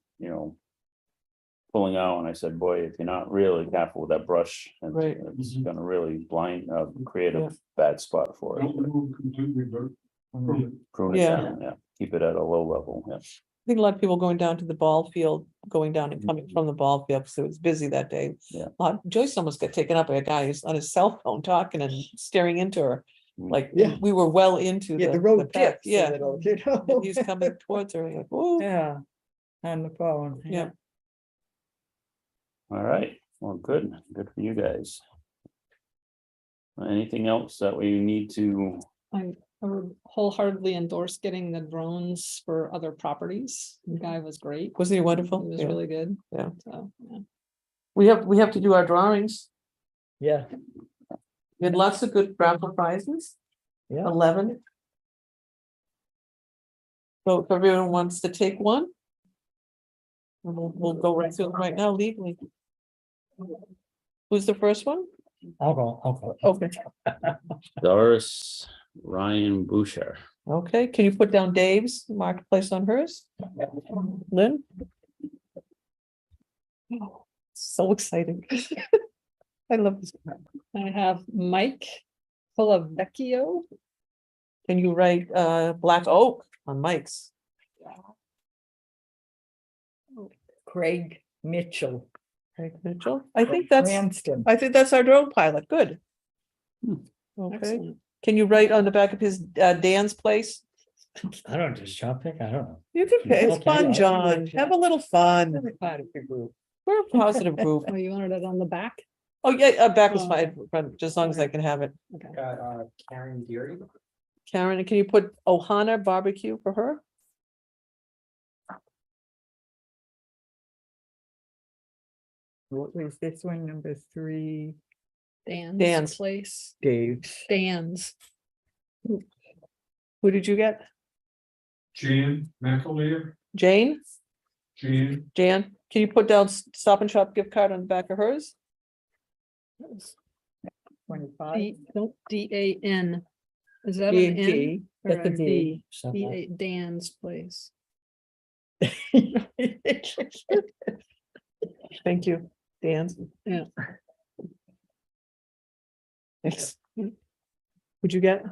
pulling out, and I said, boy, if you're not really careful with that brush, Right. it's gonna really create Yeah. a bad spot for Don't it. remove completely, but prune it. Prune it Yeah. down, yeah, keep it at a low level, yeah. I think a lot of people going down to the ball field, going down and coming from the ball field, because it was busy that day. Yeah. Joyce almost got taken up by a guy who's on his cell phone talking and staring into her. Mm. Like, Yeah. we were well into Yeah, the the road pit, tips a yeah. little, you And know? he's coming towards her, like, whoa, Yeah, on the phone. yeah. All right, well, good for you guys. Anything else that we need to, I would wholeheartedly endorse getting the drones for other properties. The guy was great. Wasn't he He wonderful? was Yeah. really good. Yeah. So, yeah. We have to do our drawings. Yeah, We had lots of good raffle prizes, yeah. 11. So if everyone wants to take one. We'll go right through them right now legally. Who's the first one? I'll go. Okay, Doris Ryan Boucher? okay, can you put down Dave's marketplace on hers? Lynn? Oh, so exciting. I love this. I have Mike Colavecchio. Can you write Black Oak on Mike's? Craig Mitchell. Craig Mitchell, I think that's Cranston. our drone pilot, good. Hmm. Okay, Excellent. can you write on the back of his Dan's place? I don't just jump pick, I don't know. You can pay, it's Okay, fun, I'll John, do it, have a little fun, Part of the group. we're a positive group. Oh, you wanted it on the back? Oh, yeah, back is Oh. fine, front, just as long as I can have it. Okay. Got Karen Deary. Karen, can you put Ohana barbecue for her? What was this one, number 3? Dan's. Place. Dave's. Dan's. Who did you get? Jan McAleer, Jane? Jan, Jan, can you put down Stop and Shop gift card on the back of hers? 25. No, DAN. Is that D an and N? D, or that's a D. D? So DA Dan's Place. Thank you, Dan. Yeah. Thanks. Would you get?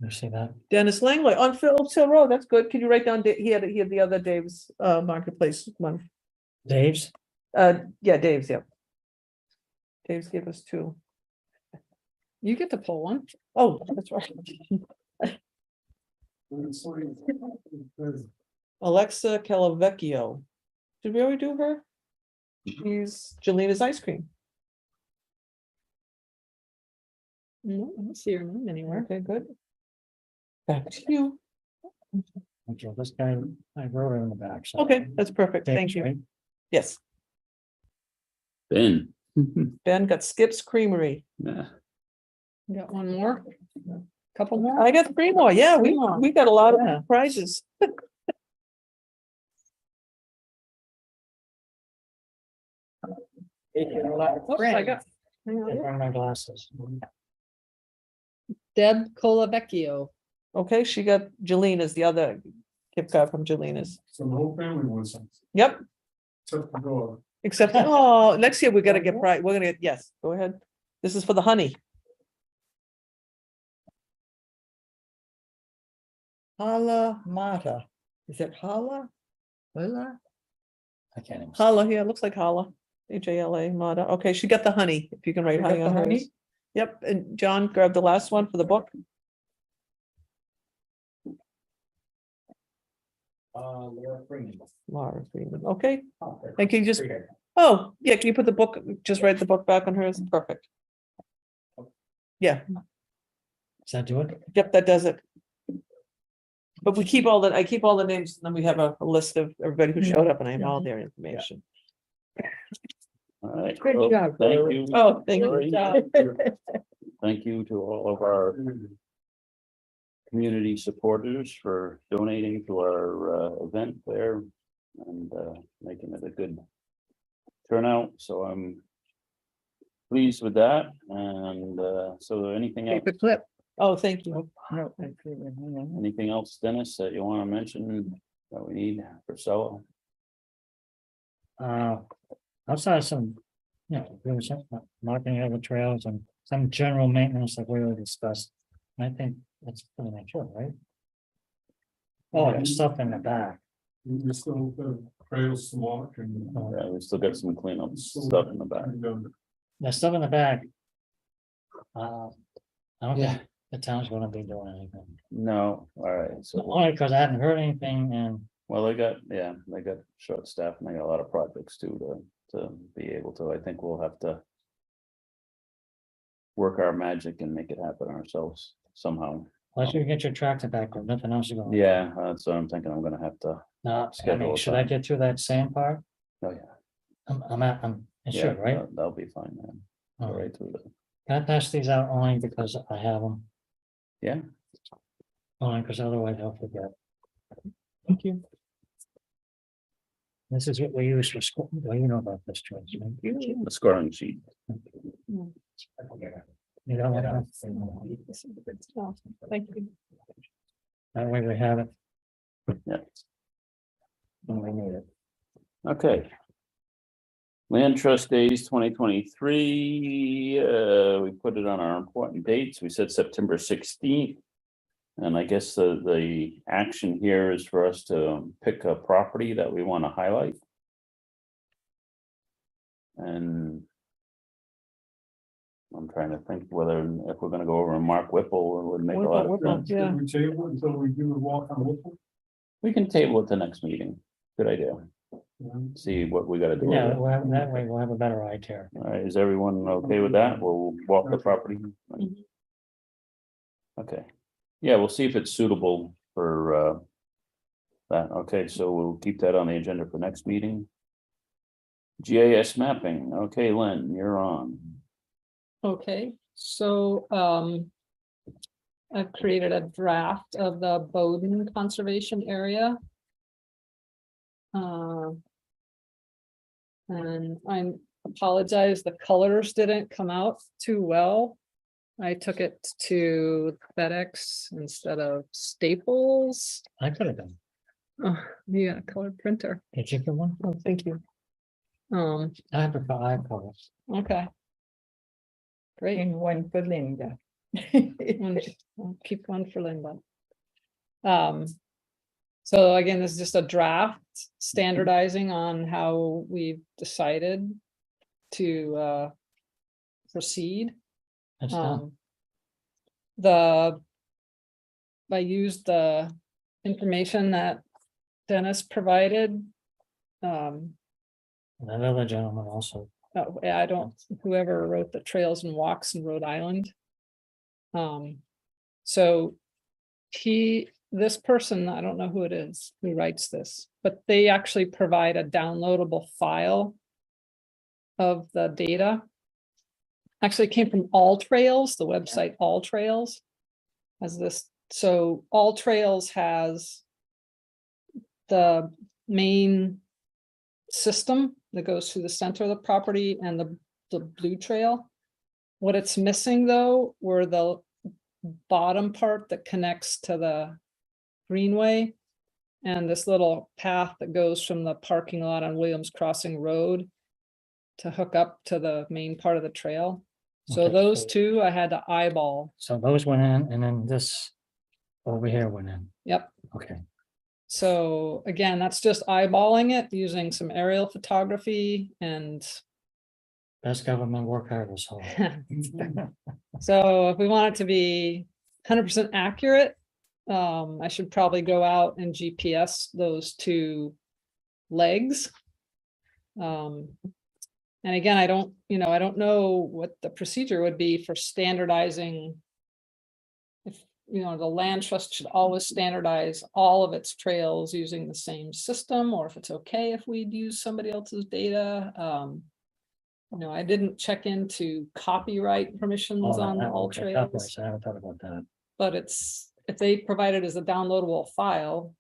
you see that? Dennis Langley on Phillips Hill Road, that's good. Can you write down, he had the other Dave's marketplace one. Dave's, Yeah, Dave's, yeah. Dave's gave us 2. You get to pull one. Oh, that's right. Alexa Calavecchio. Did we already do her? She's Jelina's Ice Cream. No, I don't see her name anywhere. Okay, good. Back to you. okay, this guy, I wrote it in the back, so. Okay, that's perfect. Thank Dave's, you. right? Yes, Ben? Ben got Skip's Creamery. Yeah. Got one more? Couple more? I got 3 more. Yeah, Three more. we got a lot Yeah. of prizes. Oops, I got. hang on. I brought my glasses. Deb Colavecchio. Okay, she got Jelina's, the other gift card from Jelina's. so the whole family wants something, Yep, except the dog. except, oh, next year we gotta get we're gonna get, yes, go ahead. This is for the honey. Hala Mata. Is it Hala? Hala? I can't even. Hala, yeah, it looks like Hala. Hala Mata. Okay, she got the honey, if you can write You got honey the on honey? hers. Yep, and John grabbed the last one for the book. Laura Freeman. Laura Freeman, okay. Oh, And can you just- Freeman. Oh, yeah, can you put the book, just write the book back on hers? Perfect. Yeah, Does that do it? yep, that does it. But I keep all the names, and then we have a list of everybody who showed up and I have all their information. All right. Good well, job, Thank Laura. you. Oh, thank you. Lori. Thank you to all of our community supporters for donating to our event there and making it a good turnout. So I'm pleased with that. And so anything else, Paper clip. Oh, thank you. No, I couldn't, hang on. anything else, Dennis, that you want to mention? that we need for Stella? Outside some, there was some marking of the trails and some general maintenance that we already discussed. I think that's pretty much it, right? Oh, there's stuff in the back. We still have trails to walk and. Yeah, we still got some cleanup stuff in the back. There's stuff in the back. I don't Yeah. think the town's gonna be doing anything. No, all right, so, Only because I hadn't heard anything and well, they got short staff and they got a lot of projects too to be able to, I think we'll have to work our magic and make it happen ourselves somehow. unless you get your tractor back, there's nothing else to go. Yeah, that's what I'm thinking. I'm gonna have to, No, I schedule mean, a should I time. get through that sand part? oh, yeah. It Yeah, should, right? That'll be fine, man. Go All right. right through the, Can I pass these out only because I have them? yeah, Only because otherwise I'll forget. Thank you. This is what we use for school. Well, you know about this, Tracy. right? the scoring sheet. You don't want to, Thank you. that way we have it. Yeah. When we need it. Okay. Land Trust Days 2023, we put it on our important dates. We said September 16th. And I guess the action here is for us to pick a property that we want to highlight. And I'm trying to think whether, if we're gonna go over and Mark Whipple, it would make a lot of Whipple, sense. yeah. We table until we do the walk on Whipple. We can table it the next meeting. Good idea. See what we gotta do. with Yeah, it. we'll have, that way we'll have a better idea. All right, is everyone okay with that? We'll walk the property. Okay, yeah, we'll see if it's suitable for that. Okay, so we'll keep that on the agenda for next meeting. GIS mapping. Okay, Lynn, you're on. Okay, so I've created a draft of the Bowden Conservation Area. And I apologize, the colors didn't come out too well. I took it to FedEx instead of Staples. I could have done. Oh, you got a colored printer. Did you get one? Oh, thank you. I have a five colors. Okay. Great. And one for Linda. I'll keep one for Linda. So again, this is just a draft standardizing on how we've decided to proceed. That's done. I used the information that Dennis provided. That other gentleman also. I don't, whoever wrote the Trails and Walks in Rhode Island. So this person, I don't know who it is who writes this, but they actually provide a downloadable file of the data. Actually, it came from All Trails, the website All Trails has this. So All Trails has the main system that goes through the center of the property and the blue trail. What it's missing though, were the bottom part that connects to the greenway and this little path that goes from the parking lot on Williams Crossing Road to hook up to the main part of the trail. So Okay, those so- two I had to eyeball. So those went in and then this over here went in. Yep. Okay. So again, that's just eyeballing it using some aerial photography and Best government work I ever saw. so if we want it to be 100% accurate, I should probably go out and GPS those two legs. And again, I don't know what the procedure would be for standardizing. If, the land trust should always standardize all of its trails using the same system, or if it's okay if we'd use somebody else's data. I didn't check into copyright permissions on All Trails, I haven't thought about that. but if they provide it as a downloadable file,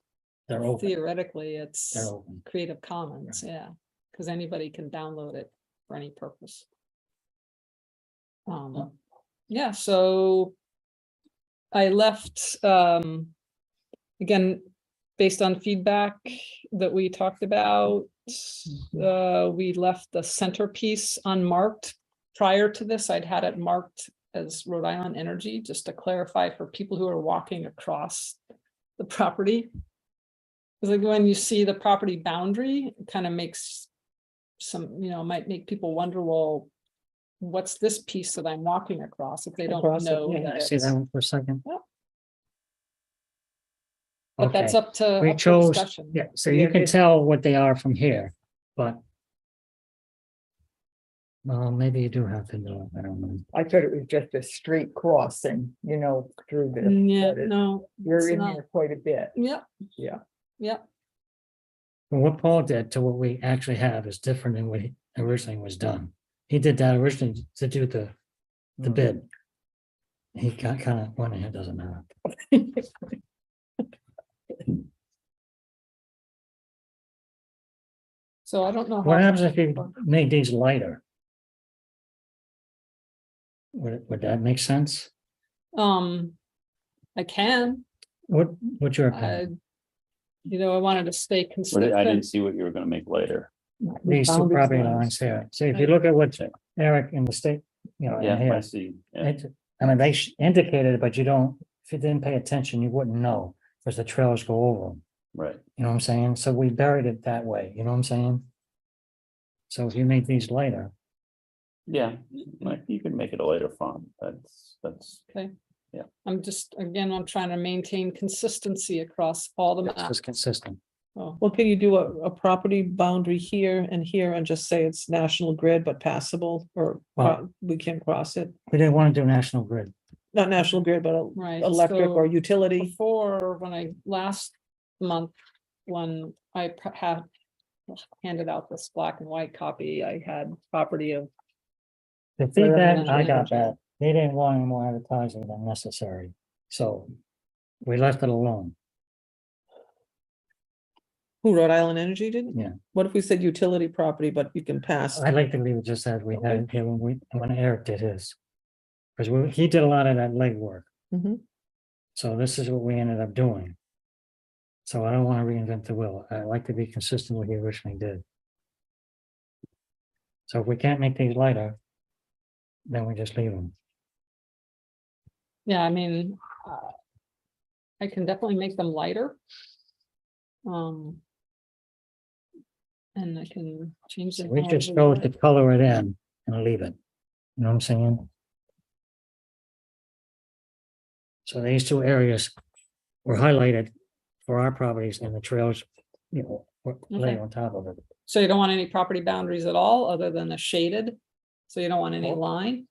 They're open. theoretically, it's They're open. Creative Commons, yeah, because anybody can download it for any purpose. Yeah, so I left, again, based on feedback that we talked about, we left the centerpiece unmarked. Prior to this, I'd had it marked as Rhode Island Energy, just to clarify for people who are walking across the property. Because like when you see the property boundary, it kind of makes some, might make people wonder, well, what's this piece that I'm walking across if they don't Across it, know yeah. that I see it's- that one for a second. Yep. But that's Okay, up to we up for chose, discussion. yeah, so you can tell what they are from here, but. Well, maybe you do have to know, I don't know. I thought it was just a straight crossing, through this. Yeah, but it- no. You're it's in not. there quite a bit. Yep. Yeah. Yep. But what Paul did to what we actually have is different than what originally was done. He did that originally to do the Mm. bid. He got kind of went ahead, doesn't matter. So I don't know. What how- happens if you made these lighter? Would that make sense? I can, What's your I, opinion? I wanted to stay But I consistent. didn't see what you were gonna make later. These two boundary property lines. lines here. See, if you look at what Eric in the state, in Yeah, I here, see. Yeah. I mean, they indicated it, but you don't, if you didn't pay attention, you wouldn't know, because the trails go over them. Right. You know what I'm saying? So we buried it that way, you know what I'm saying? So if you make these later, Yeah, like you can make it a later font. That's, I'm trying to maintain consistency across all the it's maps. just consistent. Oh, Well, can you do a property boundary here and here and just say it's National Grid but passable, or Well- we can cross it? We didn't want to do National Grid. Not National Grid, but Right. electric or so utility. Before, when I last month, when I had handed out this black and white copy, I had property of, The feedback Wetlands I Edge. got back, they didn't want any more advertising than necessary, so we left it alone. Who, Rhode Island Energy did? Yeah. What if we said utility property, but you can pass? I'd like to leave it just as we had it here when Eric did his. Because he did a lot of that legwork, Mhm. so this is what we ended up doing. So I don't want to reinvent the wheel. I like to be consistent with what he originally did. So if we can't make these lighter, then we just leave them. yeah, I mean, I can definitely make them lighter. And I can change them. We just however we chose to like. color it in and leave it. You know what I'm saying? So these two areas were highlighted for our properties, and the trails, were laid Okay. on top of it. So you don't want any property boundaries at all, other than the shaded? So you don't want any line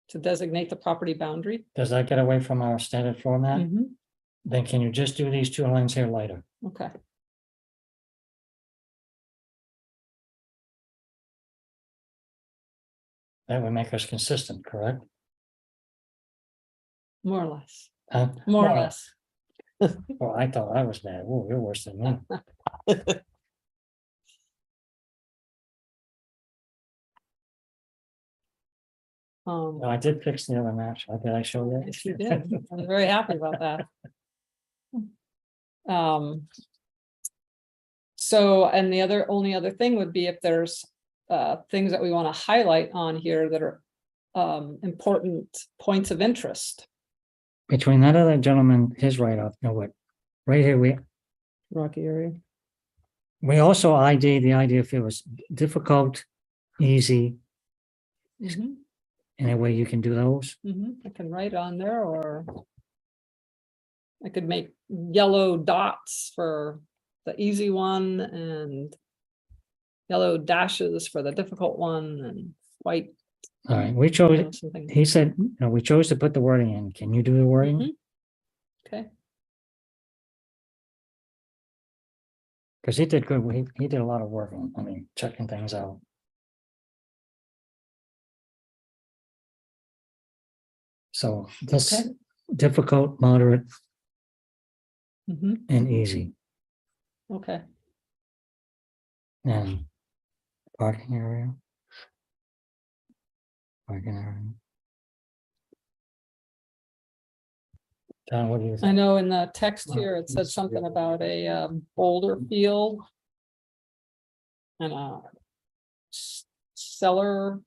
to designate the property boundary? Does that get away from our standard format? Mhm. Then can you just do these two lines here later? Okay, That would make us consistent, correct? more or less, Huh? more or less. Well, I thought I was bad. Oh, you're worse than me. No, I did fix the other match. Did I show you? Yes, you did. I'm very happy about that. So, and the only other thing would be if there's things that we want to highlight on here that are important points of interest. Between that other gentleman, his write-off, what? Right here, Rocky area. we also ID the idea if it was difficult, easy, any way you can do those. I can write on there, or I could make yellow dots for the easy one and yellow dashes for the difficult one and white. All right, we chose, Something. he said, we chose to put the wording in. Can you do the wording? Mhm. Okay, Because he did good. He did a lot of work on, checking things out. So this Okay. difficult, moderate, Mhm. and easy, Okay, and parking area. Parking area. John, what do you I think? know in the text Well, here, it said it's- something about a boulder field. And a cellar.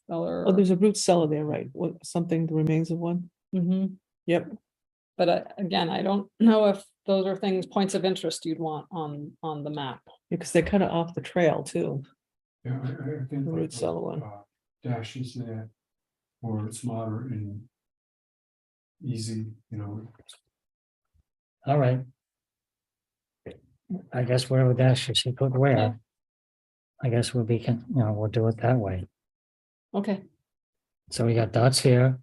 Cellar. Oh, there's a root cellar there, right? What, something, the remains of one? Mhm. Yep. But again, I don't know if those are things, points of interest you'd want on the map. Because they're kind of off the trail too. Yeah, I think. Root like, cellar one. Dashes there, or it's moderate and easy, All right. I guess wherever that should put where. I guess we'll be, we'll do it that way. Okay, So we got dots here.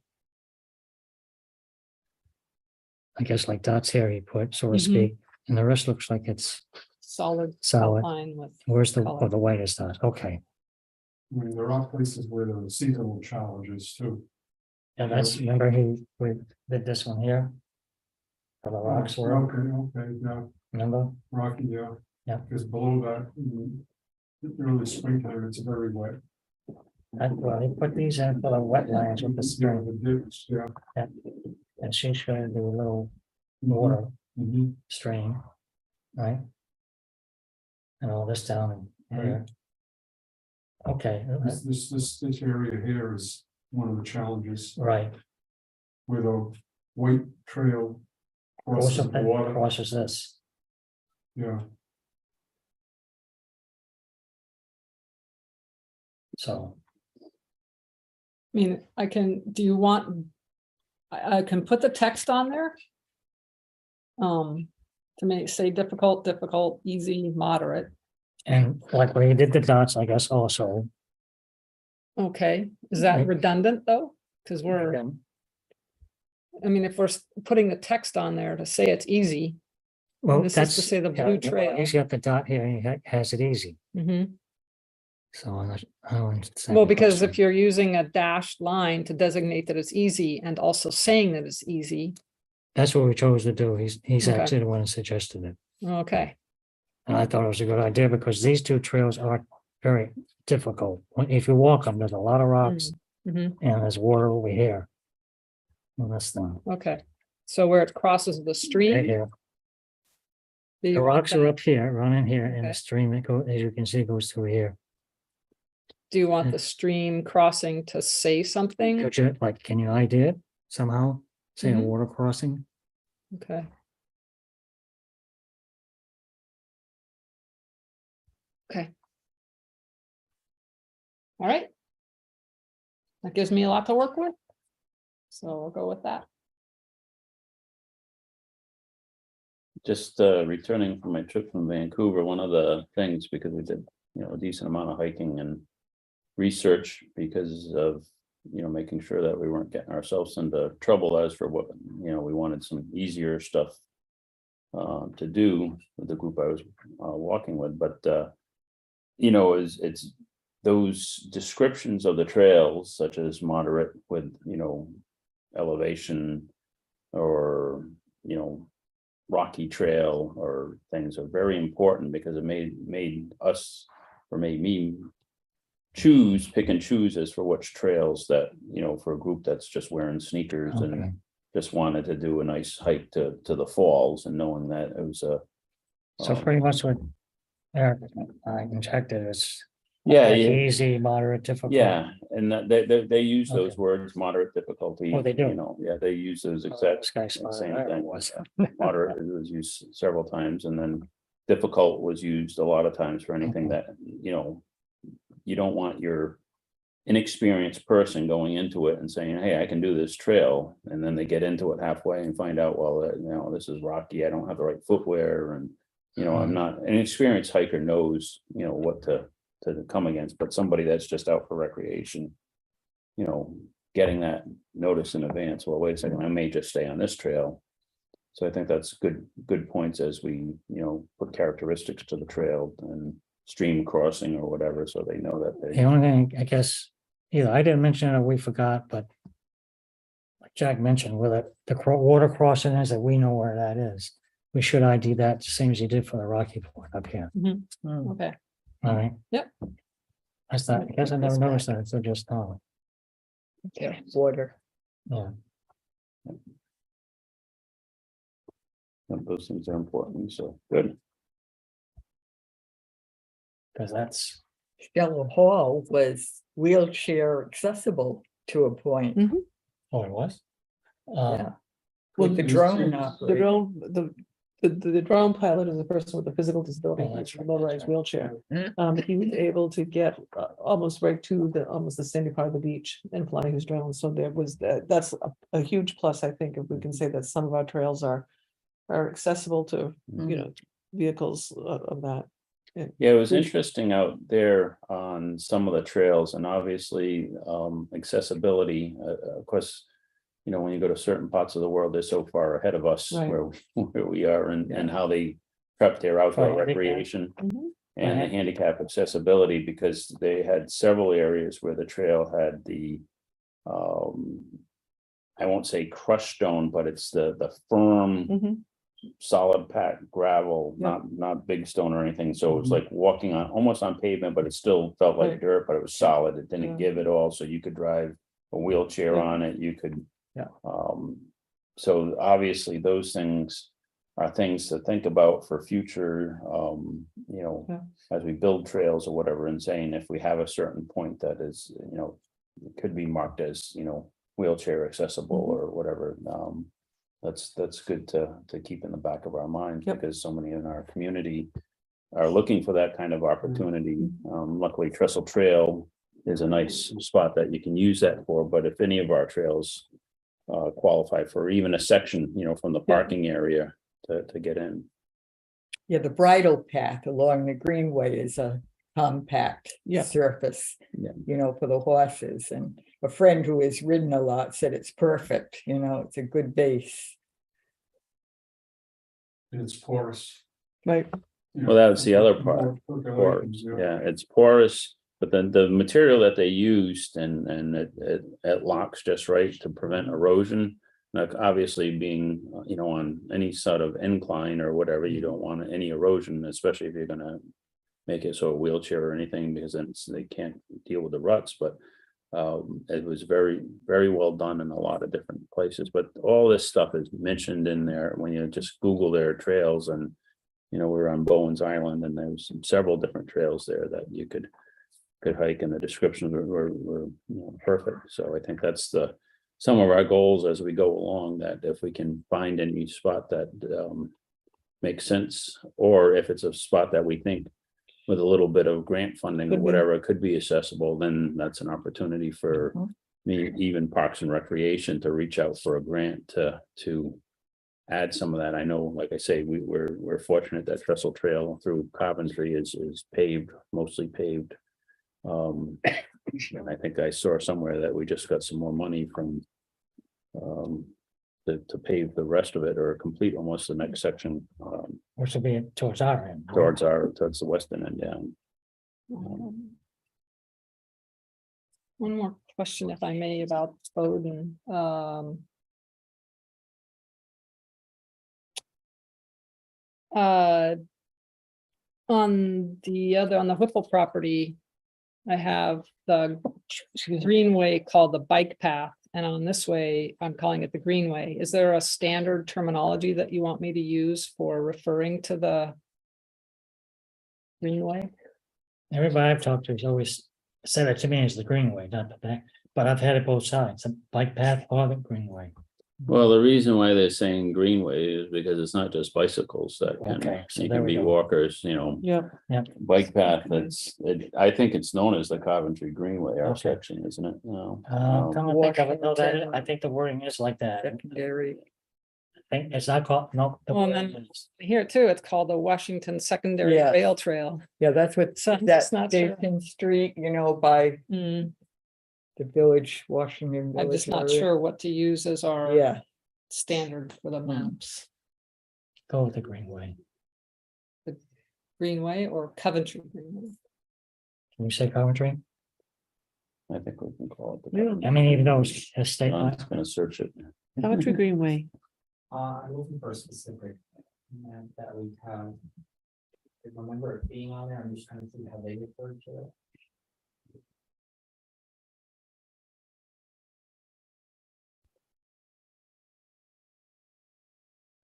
I guess like dots here he put, so to Mhm. speak, and the rest looks like it's solid solid. outline with, Where's the, Color. the whitest dot? Okay. I mean, there are places where there are seasonal challenges too. And that's, remember we did this one here? For the rocks were, Okay, yeah, remember? rocky, yeah. Yeah. Because below that, in early springtime, it's very wet. Well, he put these in for the wetlands with the Yeah, spring, the dips, yeah. and she's gonna do a little water Mhm. stream, right? And all this down in here. Okay, This area here is one of the challenges right. with a white trail. Crosses Also, the water, crosses this. yeah. So, I mean, do you want? I can put the text on there. To say difficult, easy, moderate. and like where you did the dots, I guess also. Okay, is that Right. redundant though? Because I mean, if we're putting the text on there to say it's easy. Well, This is that's. to say the blue trail. He's got the dot here, and he has it easy, Mhm. so I'm not. I don't understand Well, the because if question. you're using a dashed line to designate that it's easy and also saying that it's easy, That's what we chose to do, he's Okay. actually the one who suggested it, okay, and I thought it was a good idea, because these two trails are very difficult. If you walk them, there's a lot of rocks, mhm, and there's water over here. On this thing, okay. So where it crosses the right stream. here. do you The want rocks are that- up here, running here, and Okay. the stream that goes, as you can see, goes through here. Do you want the stream crossing to say something? Could you, like, can you idea it somehow? Say a Mhm. water crossing? Okay. Okay. All right. That gives me a lot to work with. So we'll go with that. Just returning from my trip from Vancouver, one of the things, because we did, a decent amount of hiking and research because of, making sure that we weren't getting ourselves into trouble as for what, we wanted some easier stuff to do with the group I was walking with, but it's those descriptions of the trails, such as moderate with, elevation or, rocky trail or things are very important, because it made us, or made me pick and choose as for which trails that, for a group that's just wearing sneakers Okay. and just wanted to do a nice hike to the falls, and knowing that it was a. So pretty much what Eric, I injected is. Yeah, like yeah, easy, moderate, difficult. yeah, and that they use those Okay. words, moderate, difficulty. Oh, they do? Yeah, they use those Oh, exact this guy's smart, same I thing. was. Moderate was used several times, and then difficult was used a lot of times for anything Okay. that, you don't want your inexperienced person going into it and saying, hey, I can do this trail, and then they get into it halfway and find out, well, this is rocky, I don't have the right footwear, and I'm not, an experienced hiker knows, what to come against, but somebody that's just out for recreation, getting that notice in advance, well, wait a second, I may just stay on this trail. So I think that's good points as we, put characteristics to the trail and stream crossing or whatever, so they know that The they. only thing, I guess, either I didn't mention it or we forgot, but. Like Jack mentioned, where the water crossing is, that we know where that is. We should ID that the same as you did for the Rocky Point up here, Okay. all right? Yep. I thought, I guess I never noticed that, so just, Yeah, water. yeah. Those things are important, so good. Because that's, Stella Hall was wheelchair accessible to a point. oh, it was. Yeah. Well, With the the- drone The operator. drone, the drone pilot is a person with a physical disability, Oh, that's with a right. motorized wheelchair. Mm. He was able to get almost right to almost the sandy part of the beach and fly his drone. So there was that's a huge plus, I think, if we can say that some of our trails are accessible to, vehicles of that. Yeah, it was interesting out there on some of the trails and obviously accessibility, of course. When you go to certain parts of the world, they're so far ahead of us Right. where we are and how they prep their outdoor For handicap. recreation. Mhm. And the Right. handicap accessibility, because they had several areas where the trail had the I won't say crushed stone, but it's the firm Mhm. solid packed gravel, Yeah. not big stone or anything. So it was Mhm. like walking on almost on pavement, but it still felt like Right. dirt, but it was solid. It didn't Yeah. give it all. So you could drive a wheelchair Yeah. on it. You could. Yeah. So obviously those things are things to think about for future, Yeah. as we build trails or whatever, and saying if we have a certain point that is, it could be marked as, wheelchair accessible Mhm. or whatever. That's good to keep in the back of our minds Yep. because so many in our community are looking for that kind of opportunity. Luckily Trestle Trail is a nice spot that you can use that for, but if any of our trails qualify for even a section, from the Yeah. parking area to get in. Yeah, the bridle path along the greenway is a compact Yeah. surface, Yeah. for the horses. And a friend who has ridden a lot said it's perfect, it's a good base. And it's porous. Right. Well, that was the other part. More Porous, percolations, yeah, it's porous, but then the material that they used and it locks just right to prevent erosion. Like obviously being, on any sort of incline or whatever, you don't want any erosion, especially if you're gonna make it so a wheelchair or anything, because then they can't deal with the ruts, but it was very, very well done in a lot of different places, but all this stuff is mentioned in there when you just Google their trails and we're on Bowen's Island and there's several different trails there that you could hike, and the descriptions were perfect. So I think that's some of our goals as we go along, that if we can find any spot that makes sense, or if it's a spot that we think with a little bit of grant funding or Could be. whatever, it could be accessible, then that's an opportunity for me, even Parks and Recreation, to reach out for a grant to add some of that. I know, like I say, we're fortunate that Trestle Trail through Coventry is paved, mostly paved. And I think I saw somewhere that we just got some more money from to pave the rest of it or complete almost the next section which will be towards our end. towards the western end down. One more question, if I may, about Bowden. On the Whipple property, I have the greenway called the bike path, and on this way, I'm calling it the greenway. Is there a standard terminology that you want me to use for referring to the greenway? Everybody I've talked to has always said it to me as the greenway, not the back, but I've had it both sides, a bike path or the greenway. Well, the reason why they're saying greenway is because it's not just bicycles that Okay, so you there can we be go. walkers, Yeah. bike path. I think it's known as the Coventry Greenway, our Okay. section, isn't it? No. Come to think of it, no, Washington. I think the wording is like that. Secondary. I think it's not called, no. the Well, and wording then- is- Here too, it's called the Washington Secondary Yeah. Rail Trail. Yeah, that's what, So I'm that's just not sure. Station Street, by Mm, the village, Washington. I'm just Village not area. sure what to use as our Yeah, standard for the Mm. maps. Go with the greenway. Greenway or Coventry Greenway? Can you say Coventry? I think we can call it. Yeah. I mean, even though it's a state I'm line. just gonna search it. Coventry Greenway. I'm looking for a specific, that we have. I remember it being on there, I'm just trying to see how they refer to it.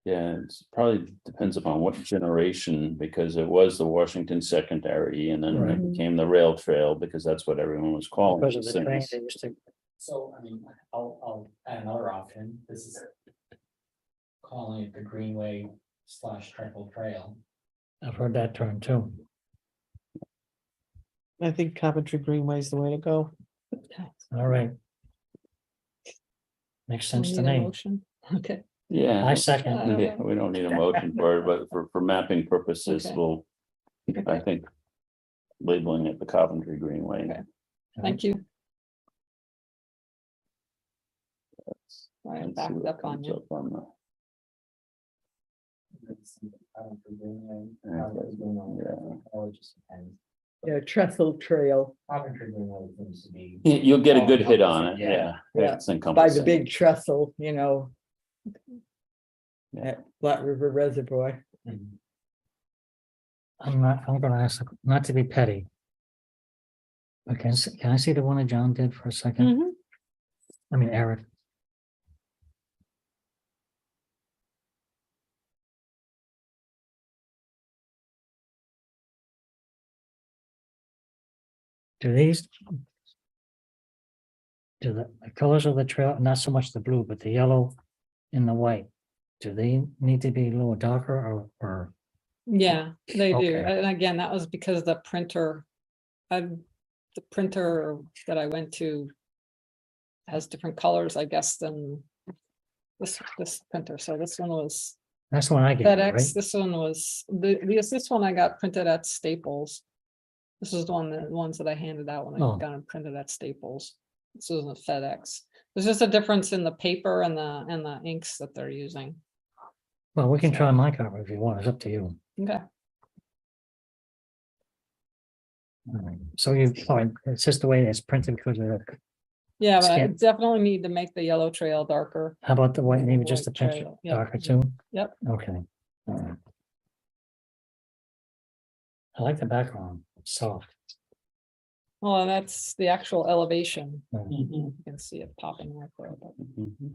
Yeah, it's probably depends upon what generation, because it was the Washington Secondary and then Right. it became the rail trail because that's what everyone was calling Because of these the train, things. they used to, So, I mean, I'll add another option. This is calling it the Greenway / Treacle Trail. I've heard that term too. I think Coventry Greenway is the way to go. All right. Makes sense to Need a me. motion? Okay, Yeah. I second. Yeah, we don't need a motion for it, but for mapping purposes, Okay. we'll, I think. Labeling it the Coventry Greenway. Okay. thank you. I Let's see backed what up on comes you. up on the- Or just depends. Yeah, Trestle Trail Coventry Greenway seems to be. You'll get a good hit on it, Yeah. yeah. Yeah. It's by the encompassing. big trestle, you know. Yeah. At Flat River Reservoir. I'm gonna ask, not to be petty. Okay, can I see the one that John did for a second? Mhm. I mean, Eric. Do these? Do the colors of the trail, not so much the blue, but the yellow and the white, do they need to be a little darker or? Yeah, they do. Okay. And again, that was because the printer. The printer that I went to. Has different colors, I guess, than. This printer, so this one was That's the one I get, FedEx, right? this one was, this one I got printed at Staples. This is the ones that I handed out when Oh. I got them printed at Staples. This is a FedEx. There's just a difference in the paper and the inks that they're using. Well, we can try my copy if you want, it's up to you. Okay, All right. So it's just the way it's printed because of the, yeah, but I Scan. definitely need to make the yellow trail darker. how about the white, maybe just a White pinch trail, yep. darker too? Yep. Okay. All right. I like the background, soft. Well, and that's the actual elevation. Yeah. You can see it popping right there. But Mhm.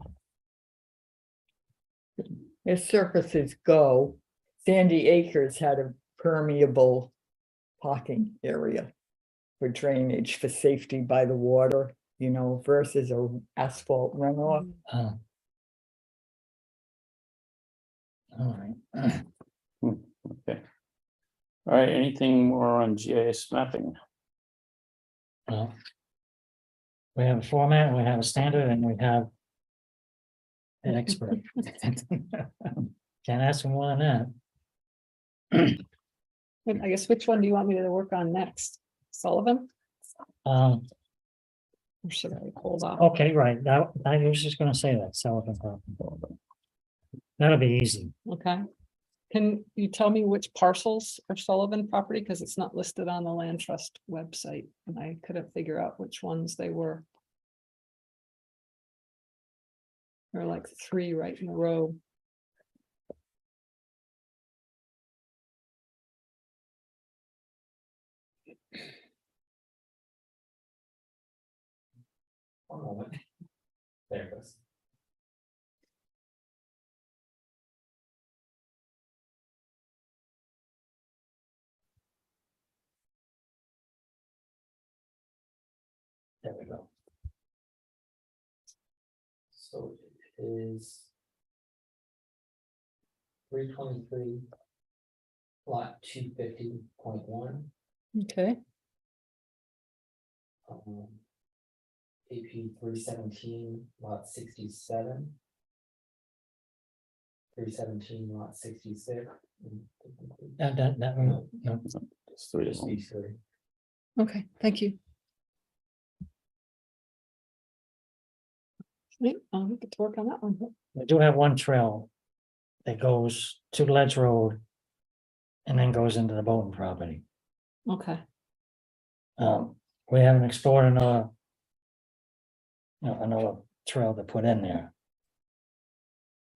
As surfaces go, Sandy Acres had a permeable parking area for drainage, for safety by the water, you know, versus a asphalt runoff. Uh, All right. Okay. All right, anything more on GIS mapping? Well, we have a format, we have a standard, and we have an expert. Can't ask for more than that. and I guess which one do you want me to work on next? Sullivan? Or should I hold off? Okay, right, that, I was just gonna say that, Sullivan. That'll be easy. Okay. Can you tell me which parcels are Sullivan property? Because it's not listed on the land trust website and I couldn't figure out which ones they were. There are like 3 right in a row. One moment. There it goes. There we go. So it is 323 lot 250.1. Okay. AP 317 lot 67. 317 lot 66. That one, no, It's three of Just them. these 3. Okay, thank you. Sweet, I'll get to work on that one. we do have one trail that goes to Ledge Road and then goes into the Bowden property. Okay, We haven't explored another, another trail to put in there.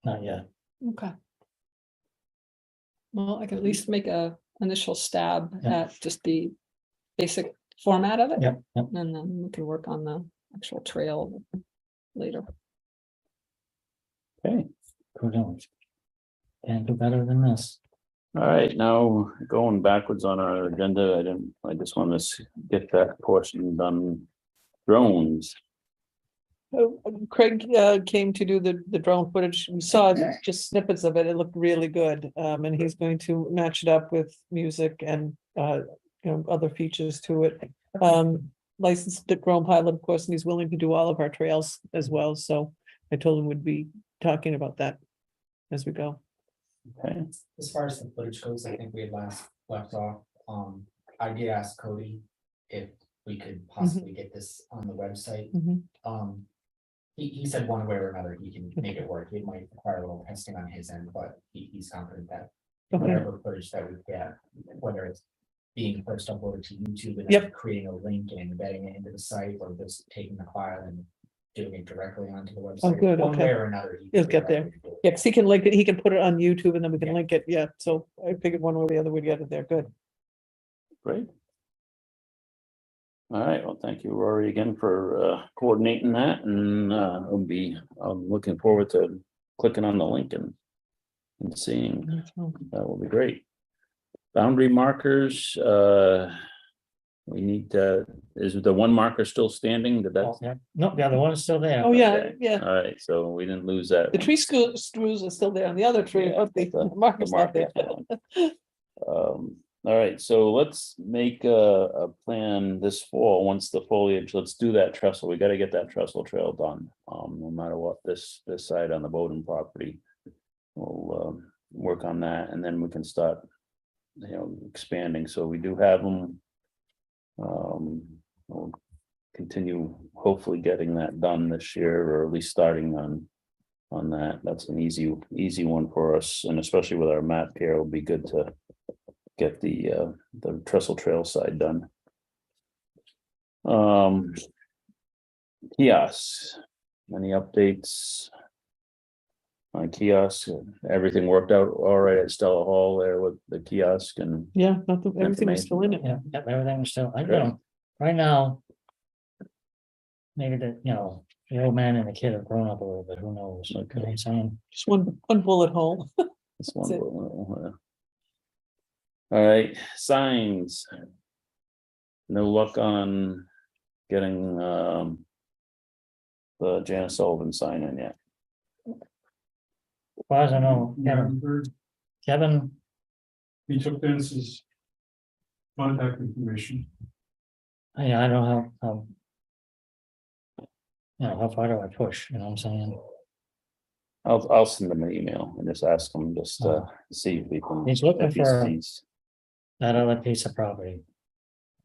Not yet. okay. Well, I can at least make a initial stab Yeah. at just the basic format of it. Yep, yep. And then we can work on the actual trail later. Okay, Who knows? Can't do better than this. All right, now going backwards on our agenda, I just want to get that portion done. Drones. Craig came to do the drone footage. We saw just snippets of it. It looked really good. And he's going to match it up with music and other features to it. Licensed drone pilot, of course, and he's willing to do all of our trails as well. So I told him we'd be talking about that as we go. Okay, As far as the footage goes, I think we had last left off, I did ask Cody if we could possibly get this on the website. Mhm. He said one way or another, he can make it work. It might require a little testing on his end, but he's confident that Okay. whatever footage that we get, whether it's being first uploaded to YouTube and Yep. then creating a link and embedding it into the site, or just taking the file and doing it directly onto the website. Oh, good, One okay. way or another. He'll get there. Yeah, because he can link it, he can put it on YouTube and then we can link it. Yeah, so I figured one way or the other we'd get it there. Good. great. All right, well, thank you, Rory, again for coordinating that, and I'm looking forward to clicking on the link and seeing. That will be great. Boundary markers, we need is the one marker still standing? Did that? Oh, yeah. Nope, the other one is still there. Oh, yeah, Okay. yeah. All right, so we didn't lose that. The tree screws are still there on the other tree, Yeah, but the the marker's not there. marker's gone. All right, so let's make a plan this fall, once the foliage, let's do that trestle. We gotta get that trestle trail done, no matter what, this side on the Bowden property. We'll work on that, and then we can start, expanding, so we do have them. We'll continue hopefully getting that done this year, or at least starting on that. That's an easy one for us, and especially with our map here, it'll be good to get the trestle trail side done. Kiosks, any updates on kiosks? Everything worked out all right at Stella Hall there with the kiosk and Yeah, everything was still in it. Yeah, yep, everything was still, Great. right now. Maybe the old man and the kid have grown up a little bit, who knows? You know what I'm saying? Just one bullet hole. this one. That's it. All right, signs. No luck on getting the Janice Sullivan sign in yet. As far as I know, Yeah, Kevin, he took Dennis's contact information. yeah, I don't know how far do I push, you know what I'm saying? I'll send him an email and just ask him just to see if we can. He's looking if he for- sees- That other piece of property,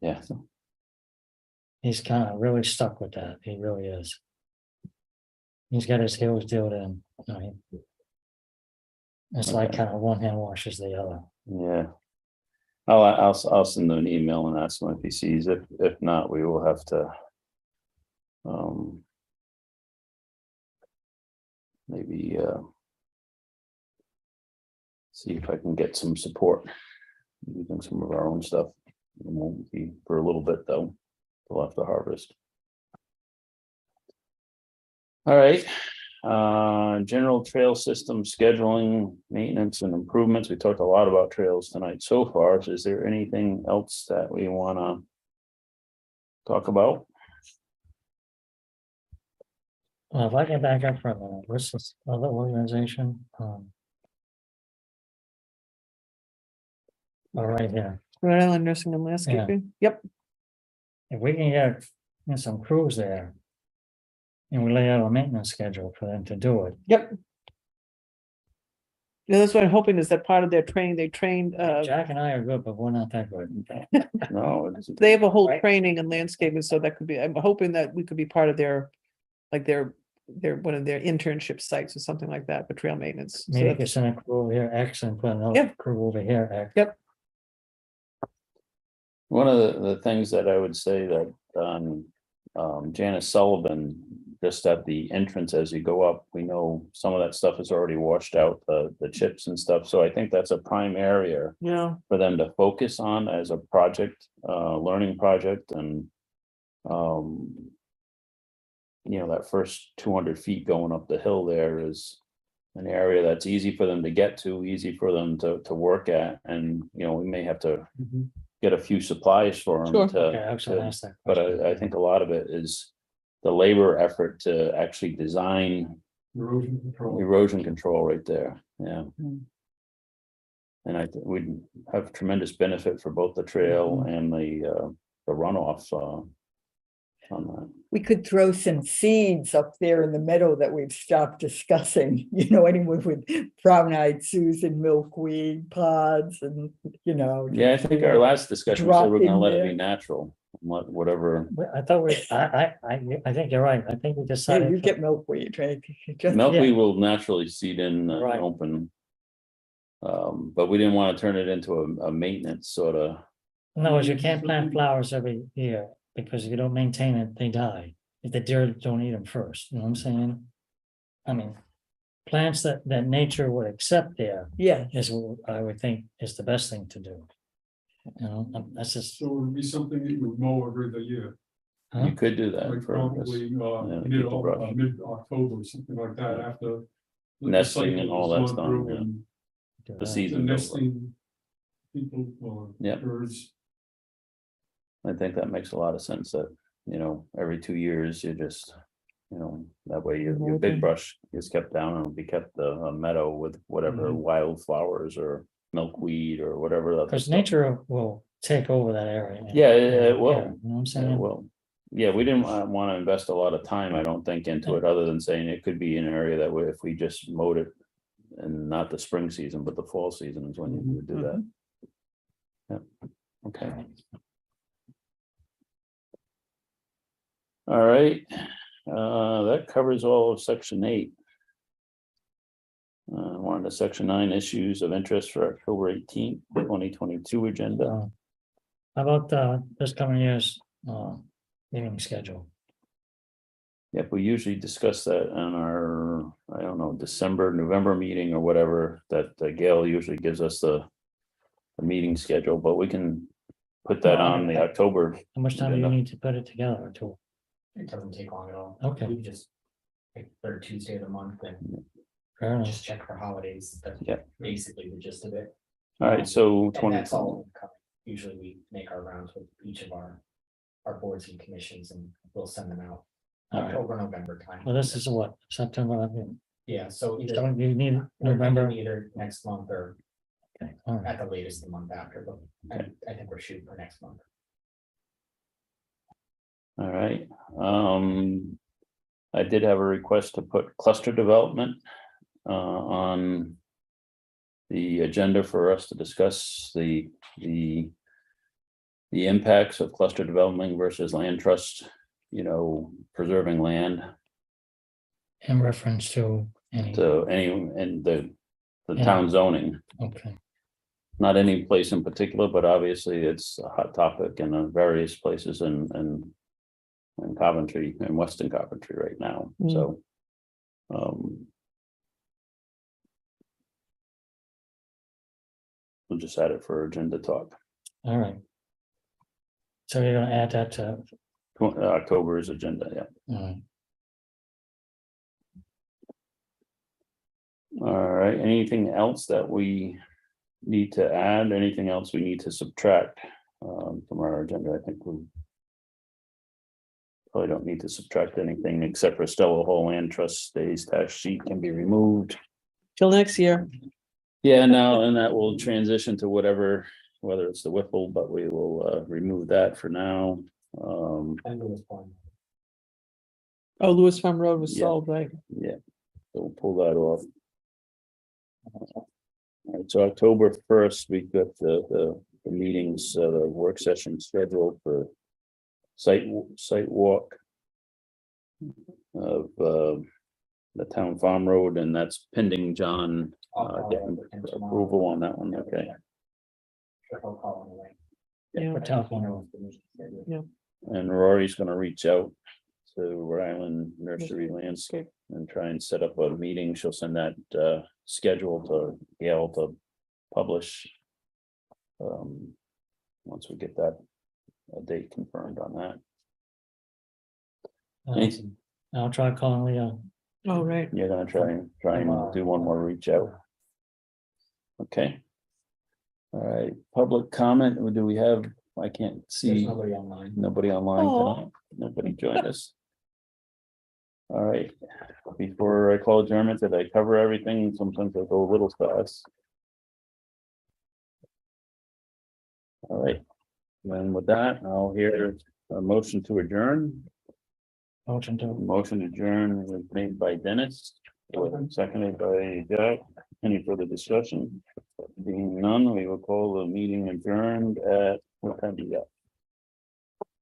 Yeah, he's kind of really stuck with that, he really is. He's got his heels dealt in, it's like Okay. kind of one hand washes the other. yeah. I'll send him an email and ask him if he sees it. If not, we will have to. Maybe see if I can get some support using some of our own stuff. It won't be for a little bit though, till after harvest. All right, general trail system scheduling, maintenance and improvements. We talked a lot about trails tonight so far. So is there anything else that we want to talk about? Well, if I can back up for a minute, what's this other organization? All right, here, Rhode Island Nursing and Landscaping. Yep. if we can get some crews there. And we lay out a maintenance schedule for them to do it. Yep. Yeah, that's what I'm hoping is that part of their training, they trained, Jack and I are good, but we're not that good. No. they have a whole Right. training in landscaping, so that could be, I'm hoping that we could be part of their, like their one of their internship sites or something like that for trail maintenance. So Maybe you that's- could send a crew over here, X, and put another Yep. crew over here, X. Yep. One of the things that I would say that Janice Sullivan, just at the entrance as you go up, we know some of that stuff is already washed out, the chips and stuff. So I think that's a prime area Yeah, for them to focus on as a project, learning project, and that first 200 feet going up the hill there is an area that's easy for them to get to, easy for them to work at, and, we may have to get a few supplies for them Sure. Okay, I was gonna to, ask that. but question. I think a lot of it is the labor effort to actually design erosion control right there, yeah. Hmm. And I think we'd have tremendous benefit for both the trail and the runoff, on that. We could throw some seeds up there in the meadow that we've stopped discussing, anyone with brown-eyed Susan, milkweed, pods and, Yeah, I think our last discussion, we said we're Drop gonna in let it there. be natural, whatever. I thought I think you're right. I think we Yeah, decided. you get milkweed, right? Just- Milkweed will naturally seed in Right. open. But we didn't want to turn it into a maintenance sort of, No, you can't plant flowers every year because if you don't maintain it, they die. If the deer don't eat them first, you know what I'm saying? I mean, plants that nature would accept there Yeah, is what I would think is the best thing to do. That's just, So it would be something that you would mow every other year, huh? you could do that like for probably yeah, keep the brush. mid-October, something like that, after. the Nesting and cycle all has that's gone done, through yeah. and Do The that. season. The nesting people or Yeah. birds. I think that makes a lot of sense that, every 2 years you just, that way your big brush is kept down and will be kept a meadow with whatever wildflowers or milkweed or whatever. other Because stuff. nature will take over that area. Yeah, it will. You know what I'm Yeah, saying? well, yeah, we didn't want to invest a lot of time, I don't think, into it, other than saying it could be an area that if we just mowed it. And not the spring season, but the fall season is when you would do that. Yeah, okay. All right, that covers all of section 8. We're on to section 9, issues of interest for October 18th, 2022 agenda. How about this coming year's meeting schedule? Yep, we usually discuss that on our, I don't know, December, November meeting or whatever, that Gail usually gives us the meeting schedule, but we can put that on the October. How much time do you agenda. need to put it together to? It doesn't take long at all. Okay. We can just pick third Tuesday of the month and Fair enough. just check for holidays. That's Yeah. basically the gist of it. All right, so And 20. that's all. Usually we make our rounds with each of our boards and commissions and we'll send them out. All right. October, November time. Well, this is what, September, I mean, Yeah, so either. so you need we're November. thinking Either next month or Okay, all right. at the latest the month after, but I think we're shooting for next month. All right, I did have a request to put cluster development on the agenda for us to discuss the impacts of cluster development versus land trust, preserving land In reference to any, to any, and the town zoning. okay, Not any place in particular, but obviously it's a hot topic in various places in Coventry and Western Coventry right now, so. We'll just add it for agenda talk. all right. So you're gonna add that to, October's agenda, yeah. all right. All right, anything else that we need to add, anything else we need to subtract from our agenda? I think we probably don't need to subtract anything except for Stella Hall Land Trust stays tax sheet can be removed. Till next year. Yeah, now, and that will transition to whatever, whether it's the Whipple, but we will remove that for now. And Lewis Point. Oh, Lewis Farm Road was Yeah. sold, right? Yeah, so we'll pull that off. All right, so October 1st, we got the meetings, the work session scheduled for site walk of the town farm road, and that's pending John getting approval on that one, okay. Triple call anyway. Yeah. For telephone. And Rory's gonna reach out to Rhode Island Nursery Landscape and try and set up a meeting. She'll send that schedule to Gail to publish. Once we get that date confirmed on that. I'll try calling Leo Oh, right. You're gonna try and do one more reach out. Okay. All right, public comment, or do we have, I can't There's see nobody online. nobody online Aw. tonight, nobody joined us. All right, before I call adjournment, did I cover everything? Sometimes I go a little fast. All right, then with that, I'll hear a motion to adjourn. Motion to, Motion to adjourn was made by Dennis, seconded by Jack. Any further discussion? Being none, we will call the meeting adjourned at what time do you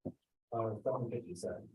got? 7:57.